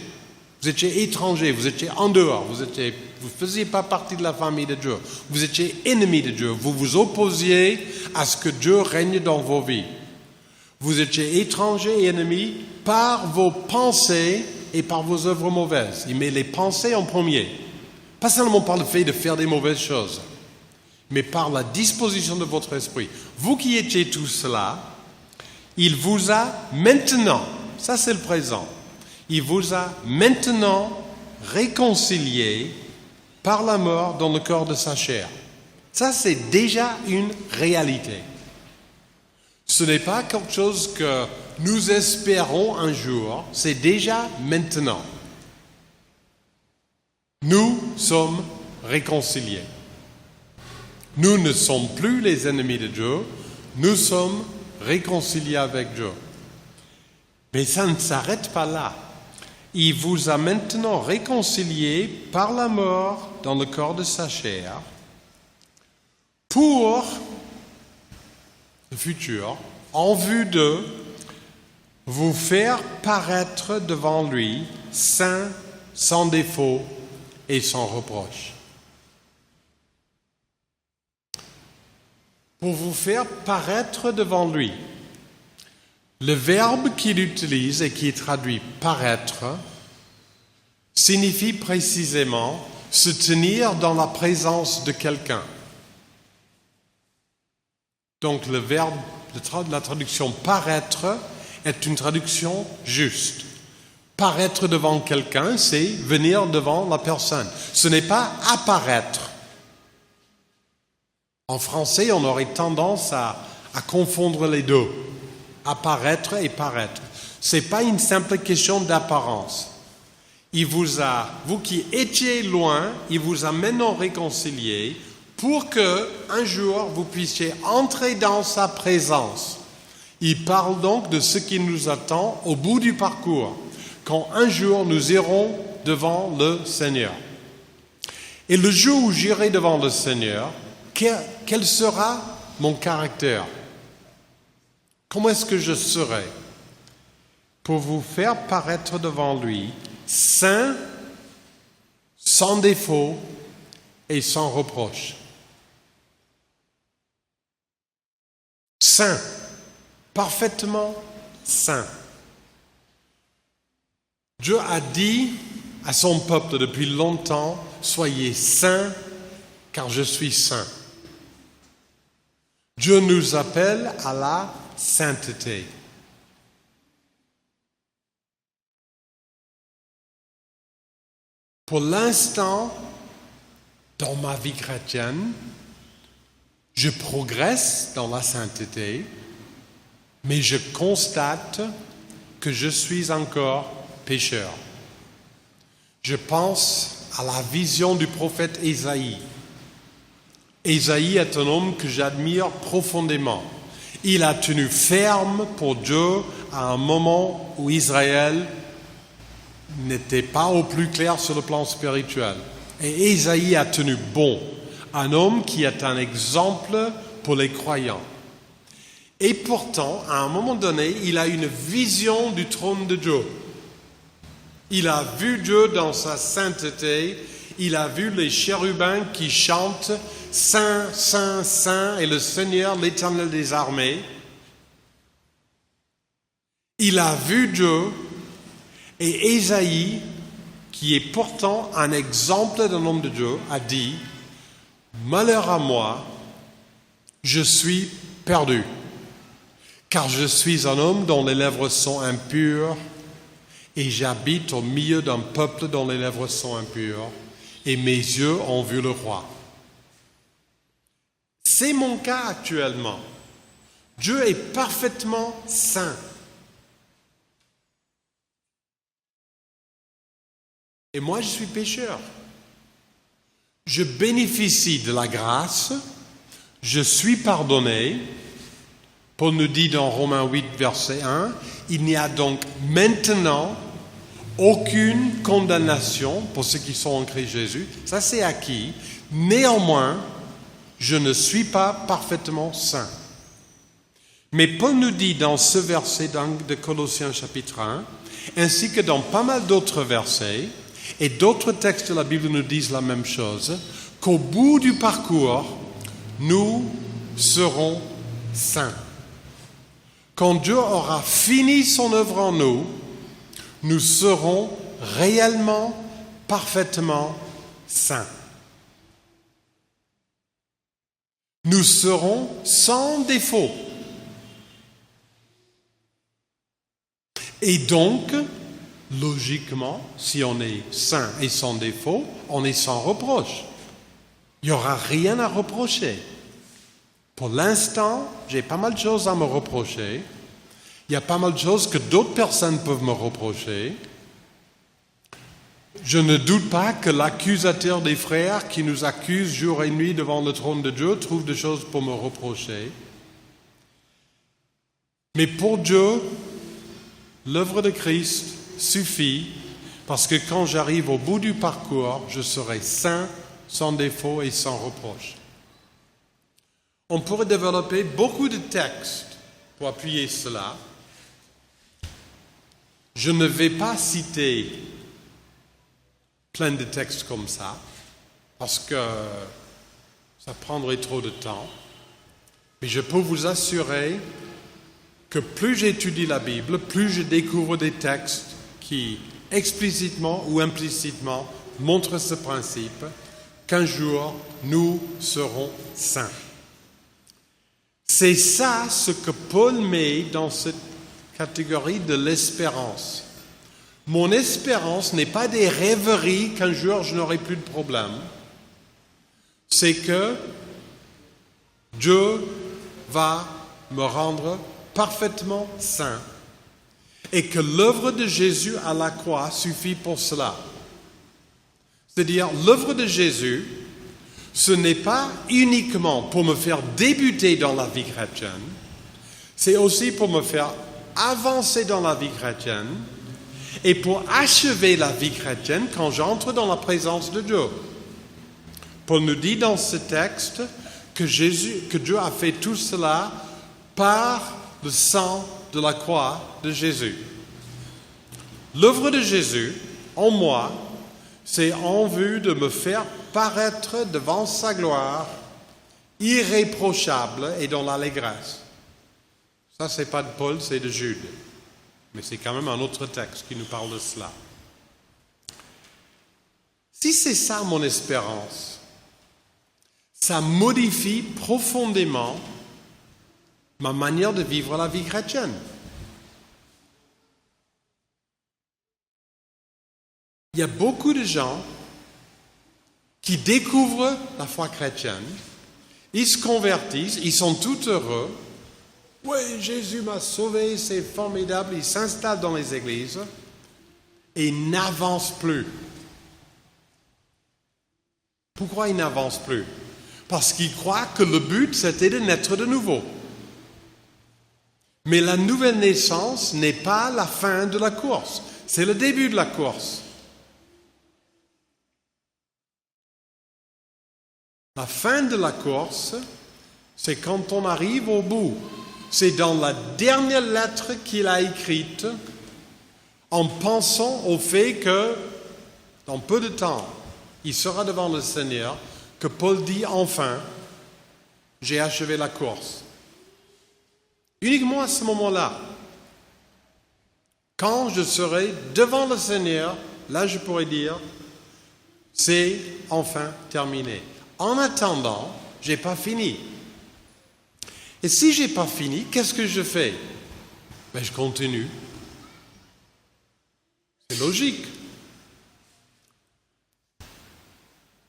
Vous étiez étrangers, vous étiez en dehors, vous ne faisiez pas partie de la famille de Dieu. Vous étiez ennemis de Dieu, vous vous opposiez à ce que Dieu règne dans vos vies. Vous étiez étrangers et ennemis par vos pensées et par vos œuvres mauvaises. Il met les pensées en premier. Pas seulement par le fait de faire des mauvaises choses, mais par la disposition de votre esprit. Vous qui étiez tout cela, il vous a maintenant, ça c'est le présent, il vous a maintenant réconcilié par la mort dans le corps de sa chair. Ça, c'est déjà une réalité. Ce n'est pas quelque chose que nous espérons un jour, c'est déjà maintenant. Nous sommes réconciliés. Nous ne sommes plus les ennemis de Dieu, nous sommes réconciliés avec Dieu. Mais ça ne s'arrête pas là. Il vous a maintenant réconciliés par la mort dans le corps de sa chair pour le futur, en vue de vous faire paraître devant lui saint, sans défaut et sans reproche. Pour vous faire paraître devant lui. Le verbe qu'il utilise et qui est traduit « paraître » signifie précisément se tenir dans la présence de quelqu'un. Donc le verbe, la traduction « paraître » est une traduction juste. Paraître devant quelqu'un, c'est venir devant la personne. Ce n'est pas apparaître. En français, on aurait tendance à confondre les deux. Apparaître et paraître. Ce n'est pas une simple question d'apparence. Il vous a, vous qui étiez loin, il vous a maintenant réconciliés pour que un jour vous puissiez entrer dans sa présence. Il parle donc de ce qui nous attend au bout du parcours, quand un jour nous irons devant le Seigneur. Et le jour où j'irai devant le Seigneur, quel sera mon caractère ? Comment est-ce que je serai pour vous faire paraître devant lui saint, sans défaut et sans reproche? Saint, parfaitement saint. Dieu a dit à son peuple depuis longtemps, soyez saints car je suis saint. Dieu nous appelle à la sainteté. Pour l'instant, dans ma vie chrétienne, je progresse dans la sainteté, mais je constate que je suis encore pécheur. Je pense à la vision du prophète Ésaïe. Ésaïe est un homme que j'admire profondément. Il a tenu ferme pour Dieu à un moment où Israël n'était pas au plus clair sur le plan spirituel. Et Ésaïe a tenu bon, un homme qui est un exemple pour les croyants. Et pourtant, à un moment donné, il a une vision du trône de Dieu. Il a vu Dieu dans sa sainteté, il a vu les chérubins qui chantent « Saint, Saint, Saint est le Seigneur, l'Éternel des armées ». Il a vu Dieu et Ésaïe, qui est pourtant un exemple d'un homme de Dieu, a dit « Malheur à moi, je suis perdu, car je suis un homme dont les lèvres sont impures, et j'habite au milieu d'un peuple dont les lèvres sont impures, et mes yeux ont vu le roi. » C'est mon cas actuellement. Dieu est parfaitement saint. Et moi, je suis pécheur. Je bénéficie de la grâce, je suis pardonné. Paul nous dit dans Romains 8, verset 1, « Il n'y a donc maintenant aucune condamnation pour ceux qui sont en Christ Jésus. » Ça, c'est acquis. Néanmoins, je ne suis pas parfaitement saint. Mais Paul nous dit dans ce verset de Colossiens chapitre 1, ainsi que dans pas mal d'autres versets, et d'autres textes de la Bible nous disent la même chose, qu'au bout du parcours, nous serons saints. Quand Dieu aura fini son œuvre en nous, nous serons réellement, parfaitement saints. Nous serons sans défaut. Et donc, logiquement, si on est saint et sans défaut, on est sans reproche. Il n'y aura rien à reprocher. Pour l'instant, j'ai pas mal de choses à me reprocher. Il y a pas mal de choses que d'autres personnes peuvent me reprocher. Je ne doute pas que l'accusateur des frères qui nous accuse jour et nuit devant le trône de Dieu trouve des choses pour me reprocher. Mais pour Dieu, l'œuvre de Christ suffit, parce que quand j'arrive au bout du parcours, je serai saint, sans défaut et sans reproche. On pourrait développer beaucoup de textes pour appuyer cela. Je ne vais pas citer plein de textes comme ça, parce que ça prendrait trop de temps. Mais je peux vous assurer que plus j'étudie la Bible, plus je découvre des textes qui, explicitement ou implicitement, montrent ce principe qu'un jour, nous serons saints. C'est ça ce que Paul met dans cette catégorie de l'espérance. Mon espérance n'est pas des rêveries qu'un jour je n'aurai plus de problème. C'est que Dieu va me rendre parfaitement saint et que l'œuvre de Jésus à la croix suffit pour cela. C'est-à-dire, l'œuvre de Jésus, ce n'est pas uniquement pour me faire débuter dans la vie chrétienne, c'est aussi pour me faire avancer dans la vie chrétienne et pour achever la vie chrétienne quand j'entre dans la présence de Dieu. Paul nous dit dans ce texte que Dieu a fait tout cela par le sang de la croix de Jésus. L'œuvre de Jésus, en moi, c'est en vue de me faire paraître devant sa gloire, irréprochable et dans l'allégresse. Ça, c'est pas de Paul, c'est de Jude. Mais c'est quand même un autre texte qui nous parle de cela. Si c'est ça mon espérance, ça modifie profondément ma manière de vivre la vie chrétienne. Il y a beaucoup de gens qui découvrent la foi chrétienne, ils se convertissent, ils sont tout heureux. Oui, Jésus m'a sauvé, c'est formidable. Ils s'installent dans les églises et n'avancent plus. Pourquoi ils n'avancent plus? Parce qu'ils croient que le but, c'était de naître de nouveau. Mais la nouvelle naissance n'est pas la fin de la course, c'est le début de la course. La fin de la course, c'est quand on arrive au bout. C'est dans la dernière lettre qu'il a écrite, en pensant au fait que, dans peu de temps, il sera devant le Seigneur, que Paul dit enfin, j'ai achevé la course. Uniquement à ce moment-là, quand je serai devant le Seigneur, là je pourrais dire, c'est enfin terminé. En attendant, je n'ai pas fini. Et si je n'ai pas fini, qu'est-ce que je fais? Je continue. C'est logique.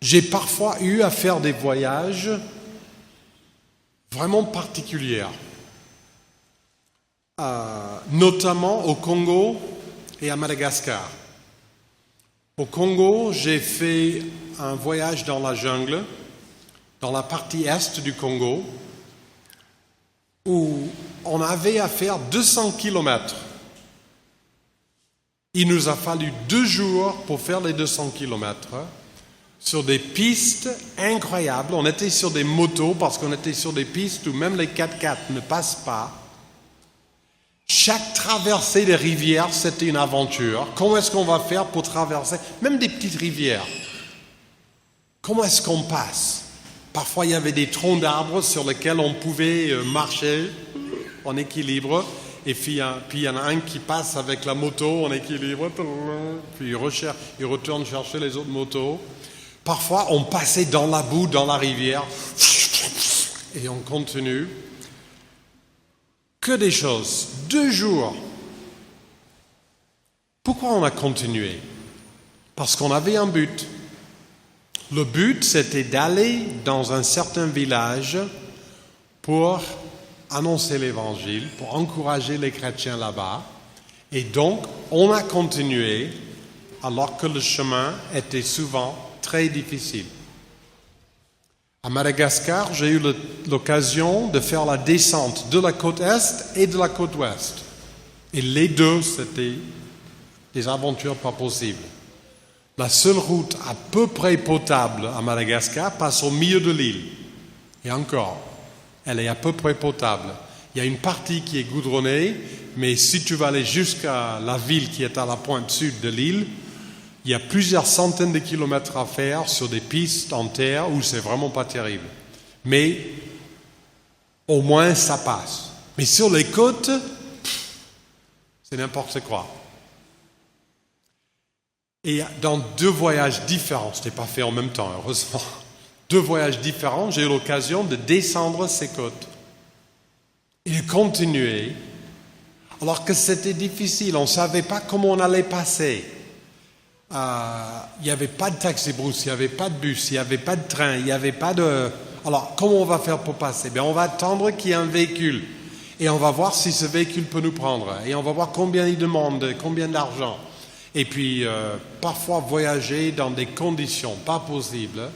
J'ai parfois eu à faire des voyages vraiment particuliers, notamment au Congo et à Madagascar. Au Congo, j'ai fait un voyage dans la jungle, dans la partie est du Congo, où on avait à faire 200 kilomètres. Il nous a fallu 2 jours pour faire les 200 kilomètres sur des pistes incroyables. On était sur des motos parce qu'on était sur des pistes où même les 4x4 ne passent pas. Chaque traversée des rivières, c'était une aventure. Comment est-ce qu'on va faire pour traverser même des petites rivières? Comment est-ce qu'on passe? Parfois, il y avait des troncs d'arbres sur lesquels on pouvait marcher en équilibre. Et puis, il y en a un qui passe avec la moto en équilibre. Puis il retourne chercher les autres motos. Parfois, on passait dans la boue, dans la rivière. Et on continue. Que des choses. 2 jours. Pourquoi on a continué? Parce qu'on avait un but. Le but, c'était d'aller dans un certain village pour annoncer l'Évangile, pour encourager les chrétiens là-bas. Et donc, on a continué alors que le chemin était souvent très difficile. À Madagascar, j'ai eu l'occasion de faire la descente de la côte Est et de la côte Ouest. Et les deux, c'était des aventures pas possibles. La seule route à peu près potable à Madagascar passe au milieu de l'île. Et encore, elle est à peu près potable. Il y a une partie qui est goudronnée, mais si tu vas aller jusqu'à la ville qui est à la pointe sud de l'île, il y a plusieurs centaines de kilomètres à faire sur des pistes en terre où c'est vraiment pas terrible. Mais au moins ça passe. Mais sur les côtes, c'est n'importe quoi. Et dans 2 voyages différents, ce n'était pas fait en même temps, heureusement. 2 voyages différents, j'ai eu l'occasion de descendre ces côtes et de continuer, alors que c'était difficile, on ne savait pas comment on allait passer. Il n'y avait pas de taxi-brousse, il n'y avait pas de bus, il n'y avait pas de train, il n'y avait pas de... Alors, comment on va faire pour passer? On va attendre qu'il y ait un véhicule et on va voir si ce véhicule peut nous prendre et on va voir combien il demande, combien d'argent. Et puis, parfois voyager dans des conditions pas possibles.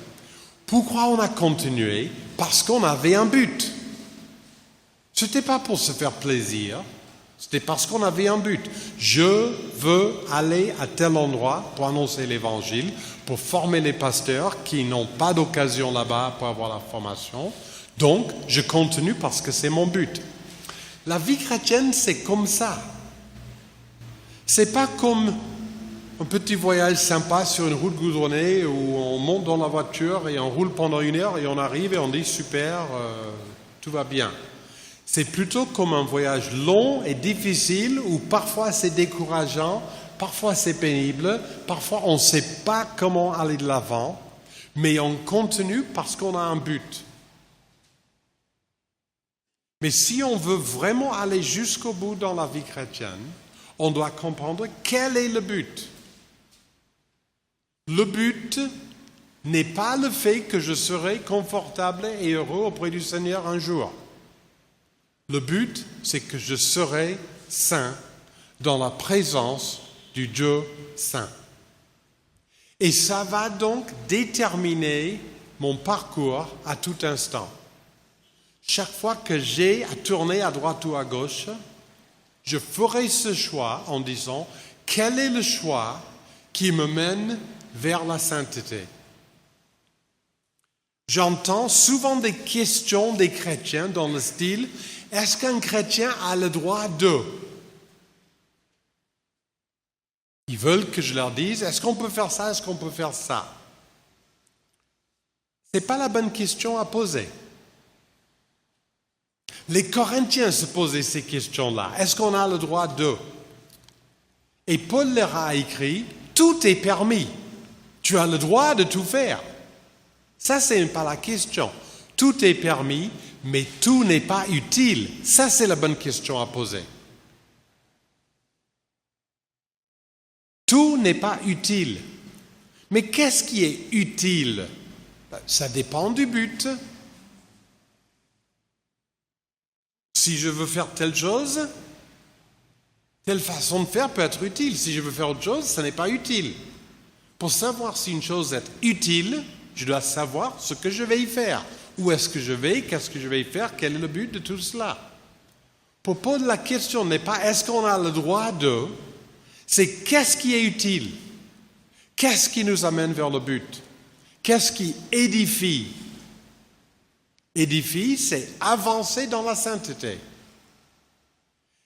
Pourquoi on a continué? Parce qu'on avait un but. Ce n'était pas pour se faire plaisir, c'était parce qu'on avait un but. Je veux aller à tel endroit pour annoncer l'Évangile, pour former les pasteurs qui n'ont pas d'occasion là-bas pour avoir la formation. Donc, je continue parce que c'est mon but. La vie chrétienne, c'est comme ça. C'est pas comme un petit voyage sympa sur une route goudronnée où on monte dans la voiture et on roule pendant 1 heure et on arrive et on dit super, tout va bien. C'est plutôt comme un voyage long et difficile où parfois c'est décourageant, parfois c'est pénible, parfois on ne sait pas comment aller de l'avant, mais on continue parce qu'on a un but. Mais si on veut vraiment aller jusqu'au bout dans la vie chrétienne, on doit comprendre quel est le but. Le but n'est pas le fait que je serai confortable et heureux auprès du Seigneur un jour. Le but, c'est que je serai saint dans la présence du Dieu saint. Et ça va donc déterminer mon parcours à tout instant. Chaque fois que j'ai à tourner à droite ou à gauche, je ferai ce choix en disant quel est le choix qui me mène vers la sainteté. J'entends souvent des questions des chrétiens dans le style « Est-ce qu'un chrétien a le droit de ?» Ils veulent que je leur dise « Est-ce qu'on peut faire ça? Est-ce qu'on peut faire ça ?» Ce n'est pas la bonne question à poser. Les Corinthiens se posaient ces questions-là. Est-ce qu'on a le droit de? Et Paul leur a écrit « Tout est permis. Tu as le droit de tout faire. » Ça, ce n'est pas la question. Tout est permis, mais tout n'est pas utile. Ça, c'est la bonne question à poser. Tout n'est pas utile. Mais qu'est-ce qui est utile? Ça dépend du but. Si je veux faire telle chose, telle façon de faire peut être utile. Si je veux faire autre chose, ça n'est pas utile. Pour savoir si une chose est utile, je dois savoir ce que je vais y faire. Où est-ce que je vais? Qu'est-ce que je vais y faire? Quel est le but de tout cela? Pour Paul, la question n'est pas est-ce qu'on a le droit de, c'est qu'est-ce qui est utile? Qu'est-ce qui nous amène vers le but? Qu'est-ce qui édifie? Édifie, c'est avancer dans la sainteté.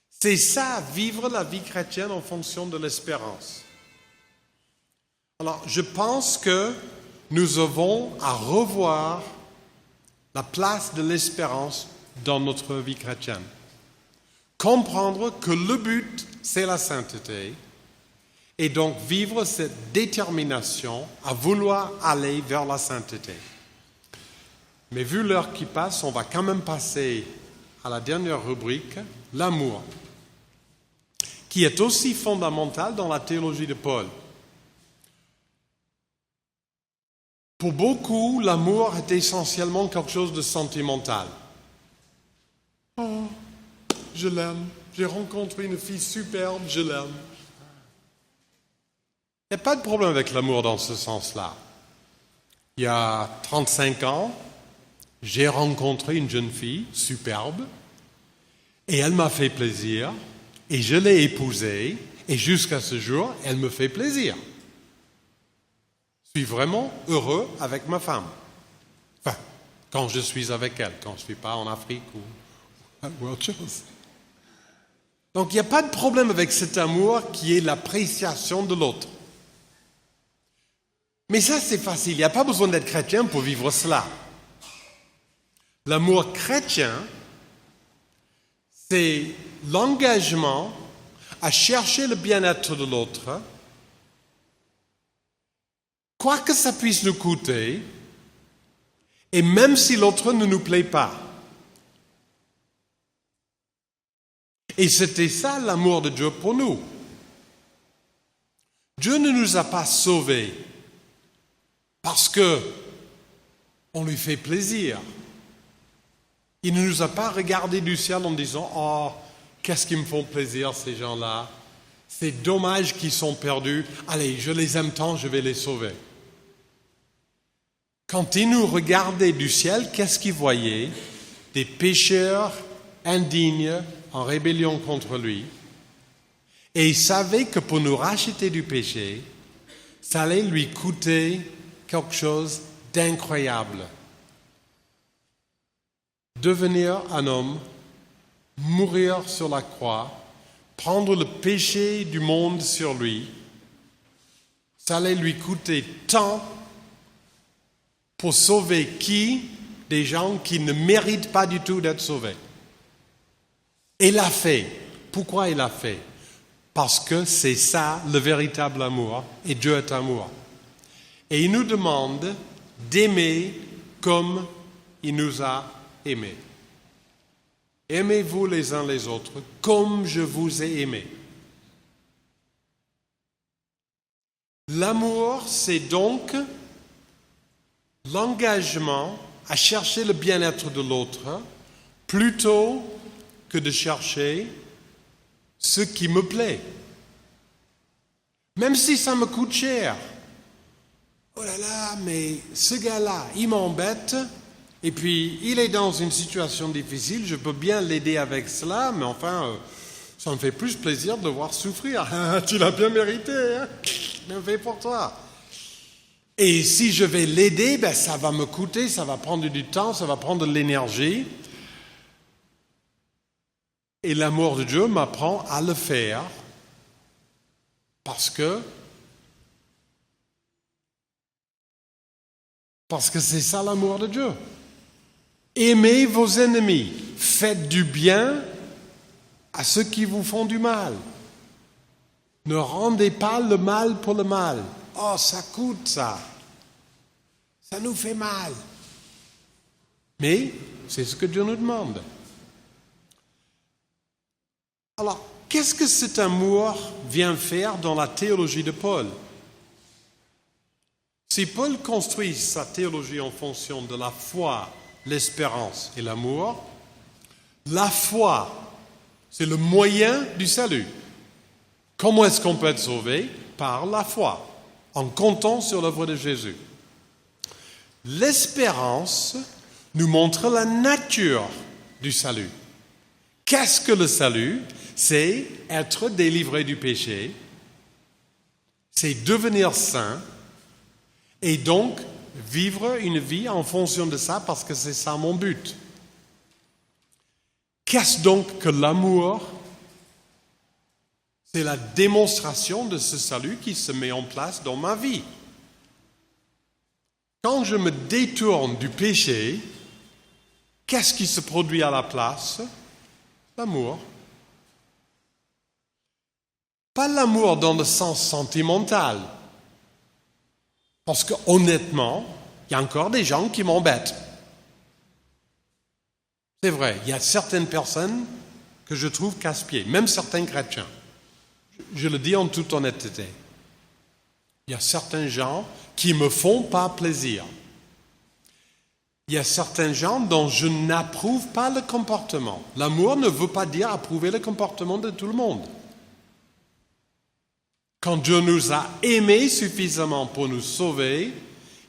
C'est ça, vivre la vie chrétienne en fonction de l'espérance. Alors, je pense que nous avons à revoir la place de l'espérance dans notre vie chrétienne. Comprendre que le but, c'est la sainteté, et donc vivre cette détermination à vouloir aller vers la sainteté. Mais vu l'heure qui passe, on va quand même passer à la dernière rubrique, l'amour, qui est aussi fondamental dans la théologie de Paul. Pour beaucoup, l'amour est essentiellement quelque chose de sentimental. Oh, je l'aime, j'ai rencontré une fille superbe, je l'aime. Il n'y a pas de problème avec l'amour dans ce sens-là. Il y a 35 ans, j'ai rencontré une jeune fille superbe et elle m'a fait plaisir et je l'ai épousée et jusqu'à ce jour, elle me fait plaisir. Je suis vraiment heureux avec ma femme. Enfin, quand je suis avec elle, quand je ne suis pas en Afrique ou autre chose. Donc, il n'y a pas de problème avec cet amour qui est l'appréciation de l'autre. Mais ça, c'est facile. Il n'y a pas besoin d'être chrétien pour vivre cela. L'amour chrétien, c'est l'engagement à chercher le bien-être de l'autre, quoi que ça puisse nous coûter, et même si l'autre ne nous plaît pas. Et c'était ça l'amour de Dieu pour nous. Dieu ne nous a pas sauvés parce que on lui fait plaisir. Il ne nous a pas regardé du ciel en disant « Oh, qu'est-ce qu'ils me font plaisir ces gens-là. C'est dommage qu'ils sont perdus. Allez, je les aime tant, je vais les sauver. » Quand il nous regardait du ciel, qu'est-ce qu'il voyait? Des pécheurs indignes en rébellion contre lui. Et il savait que pour nous racheter du péché, ça allait lui coûter quelque chose d'incroyable. Devenir un homme, mourir sur la croix, prendre le péché du monde sur lui, ça allait lui coûter tant pour sauver qui? Des gens qui ne méritent pas du tout d'être sauvés. Et il l'a fait. Pourquoi il l'a fait? Parce que c'est ça le véritable amour, et Dieu est amour. Et il nous demande d'aimer comme il nous a aimés. Aimez-vous les uns les autres comme je vous ai aimés. L'amour, c'est donc l'engagement à chercher le bien-être de l'autre plutôt que de chercher ce qui me plaît. Même si ça me coûte cher. Oh là là, mais ce gars-là, il m'embête, et puis il est dans une situation difficile, je peux bien l'aider avec cela, mais enfin, ça me fait plus plaisir de le voir souffrir. Tu l'as bien mérité, hein? Bien fait pour toi. Et si je vais l'aider, ben, ça va me coûter, ça va prendre du temps, ça va prendre de l'énergie. Et l'amour de Dieu m'apprend à le faire parce que c'est ça l'amour de Dieu. Aimez vos ennemis, faites du bien à ceux qui vous font du mal. Ne rendez pas le mal pour le mal. Oh, ça coûte ça. Ça nous fait mal. Mais c'est ce que Dieu nous demande. Alors, qu'est-ce que cet amour vient faire dans la théologie de Paul? Si Paul construit sa théologie en fonction de la foi, l'espérance et l'amour, la foi, c'est le moyen du salut. Comment est-ce qu'on peut être sauvé? Par la foi, en comptant sur l'œuvre de Jésus. L'espérance nous montre la nature du salut. Qu'est-ce que le salut? C'est être délivré du péché, c'est devenir saint, et donc vivre une vie en fonction de ça, parce que c'est ça mon but. Qu'est-ce donc que l'amour? C'est la démonstration de ce salut qui se met en place dans ma vie. Quand je me détourne du péché, qu'est-ce qui se produit à la place? L'amour. Pas l'amour dans le sens sentimental. Parce que honnêtement, il y a encore des gens qui m'embêtent. C'est vrai, il y a certaines personnes que je trouve casse-pieds, même certains chrétiens. Je le dis en toute honnêteté. Il y a certains gens qui ne me font pas plaisir. Il y a certains gens dont je n'approuve pas le comportement. L'amour ne veut pas dire approuver le comportement de tout le monde. Quand Dieu nous a aimés suffisamment pour nous sauver,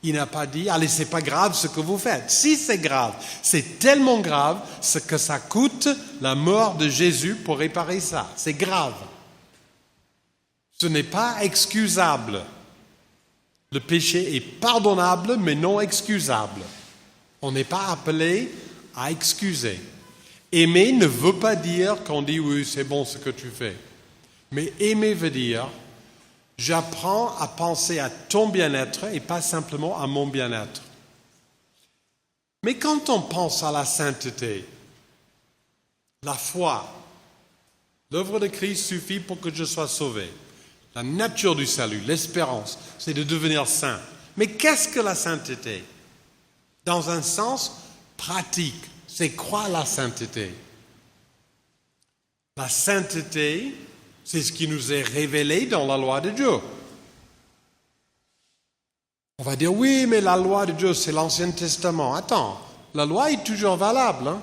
il n'a pas dit « Allez, c'est pas grave ce que vous faites ». Si c'est grave, c'est tellement grave ce que ça coûte la mort de Jésus pour réparer ça. C'est grave. Ce n'est pas excusable. Le péché est pardonnable, mais non excusable. On n'est pas appelé à excuser. Aimer ne veut pas dire qu'on dit « Oui, c'est bon ce que tu fais ». Mais aimer veut dire « J'apprends à penser à ton bien-être et pas simplement à mon bien-être ». Mais quand on pense à la sainteté, la foi, l'œuvre de Christ suffit pour que je sois sauvé. La nature du salut, l'espérance, c'est de devenir saint. Mais qu'est-ce que la sainteté? Dans un sens pratique, c'est quoi la sainteté? La sainteté, c'est ce qui nous est révélé dans la loi de Dieu. On va dire, oui, mais la loi de Dieu, c'est l'Ancien Testament. Attends, la loi est toujours valable. Hein?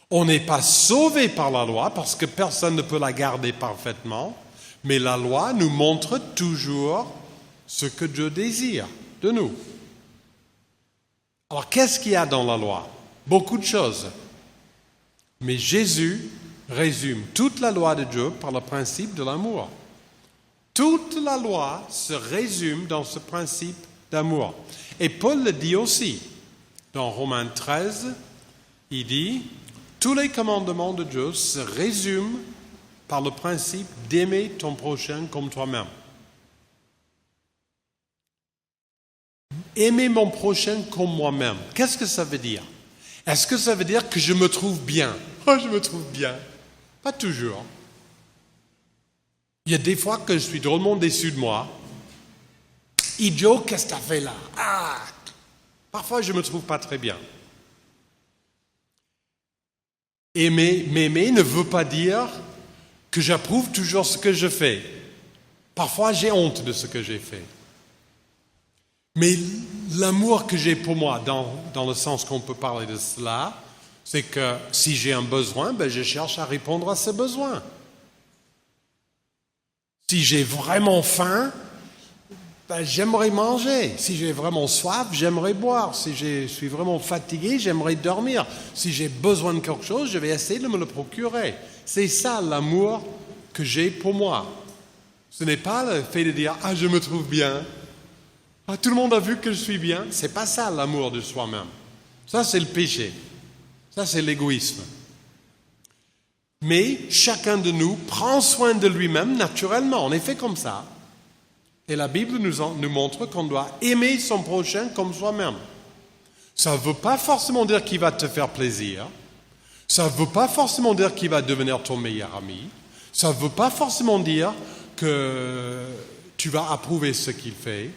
On n'est pas sauvé par la loi parce que personne ne peut la garder parfaitement, mais la loi nous montre toujours ce que Dieu désire de nous. Alors, qu'est-ce qu'il y a dans la loi? Beaucoup de choses. Mais Jésus résume toute la loi de Dieu par le principe de l'amour. Toute la loi se résume dans ce principe d'amour. Et Paul le dit aussi. Dans Romains 13, il dit « Tous les commandements de Dieu se résument par le principe d'aimer ton prochain comme toi-même. » Aimer mon prochain comme moi-même. Qu'est-ce que ça veut dire? Est-ce que ça veut dire que je me trouve bien? Oh, je me trouve bien. Pas toujours. Il y a des fois que je suis drôlement déçu de moi. Idiot, qu'est-ce que tu as fait là? Ah! Parfois, je ne me trouve pas très bien. M'aimer ne veut pas dire que j'approuve toujours ce que je fais. Parfois, j'ai honte de ce que j'ai fait. Mais l'amour que j'ai pour moi, dans le sens qu'on peut parler de cela, c'est que si j'ai un besoin, je cherche à répondre à ce besoin. Si j'ai vraiment faim, j'aimerais manger. Si j'ai vraiment soif, j'aimerais boire. Si je suis vraiment fatigué, j'aimerais dormir. Si j'ai besoin de quelque chose, je vais essayer de me le procurer. C'est ça l'amour que j'ai pour moi. Ce n'est pas le fait de dire « Ah, je me trouve bien. Ah, tout le monde a vu que je suis bien. » Ce n'est pas ça l'amour de soi-même. Ça, c'est le péché. Ça, c'est l'égoïsme. Mais chacun de nous prend soin de lui-même naturellement. On est fait comme ça. Et la Bible nous montre qu'on doit aimer son prochain comme soi-même. Ça ne veut pas forcément dire qu'il va te faire plaisir. Ça ne veut pas forcément dire qu'il va devenir ton meilleur ami. Ça ne veut pas forcément dire que tu vas approuver ce qu'il fait.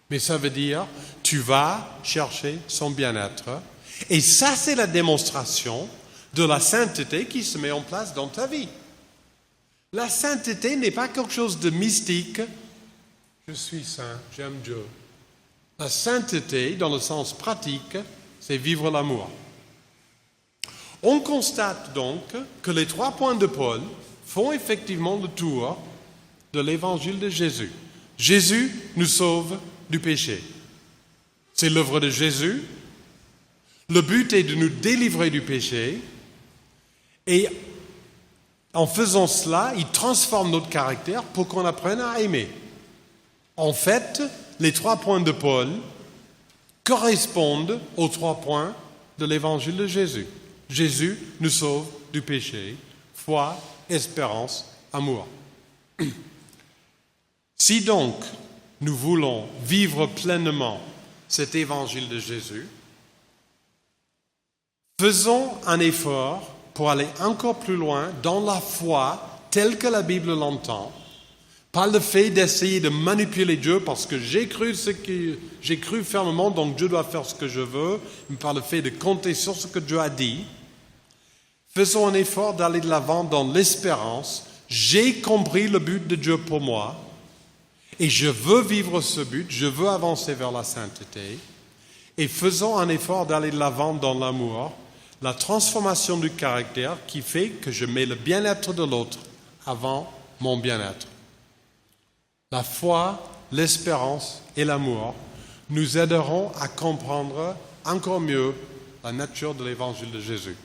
Mais ça veut dire que tu vas chercher son bien-être. Et ça, c'est la démonstration de la sainteté qui se met en place dans ta vie. La sainteté n'est pas quelque chose de mystique. Je suis saint, j'aime Dieu. La sainteté, dans le sens pratique, c'est vivre l'amour. On constate donc que les 3 points de Paul font effectivement le tour de l'évangile de Jésus. Jésus nous sauve du péché. C'est l'œuvre de Jésus. Le but est de nous délivrer du péché. Et en faisant cela, il transforme notre caractère pour qu'on apprenne à aimer. En fait, les 3 points de Paul correspondent aux 3 points de l'évangile de Jésus. Jésus nous sauve du péché, foi, espérance, amour. Si donc nous voulons vivre pleinement cet évangile de Jésus, faisons un effort pour aller encore plus loin dans la foi telle que la Bible l'entend. Pas le fait d'essayer de manipuler Dieu parce que j'ai cru fermement, donc Dieu doit faire ce que je veux, mais par le fait de compter sur ce que Dieu a dit. Faisons un effort d'aller de l'avant dans l'espérance. J'ai compris le but de Dieu pour moi et je veux vivre ce but, je veux avancer vers la sainteté. Et faisons un effort d'aller de l'avant dans l'amour, la transformation du caractère qui fait que je mets le bien-être de l'autre avant mon bien-être. La foi, l'espérance et l'amour nous aideront à comprendre encore mieux la nature de l'évangile de Jésus.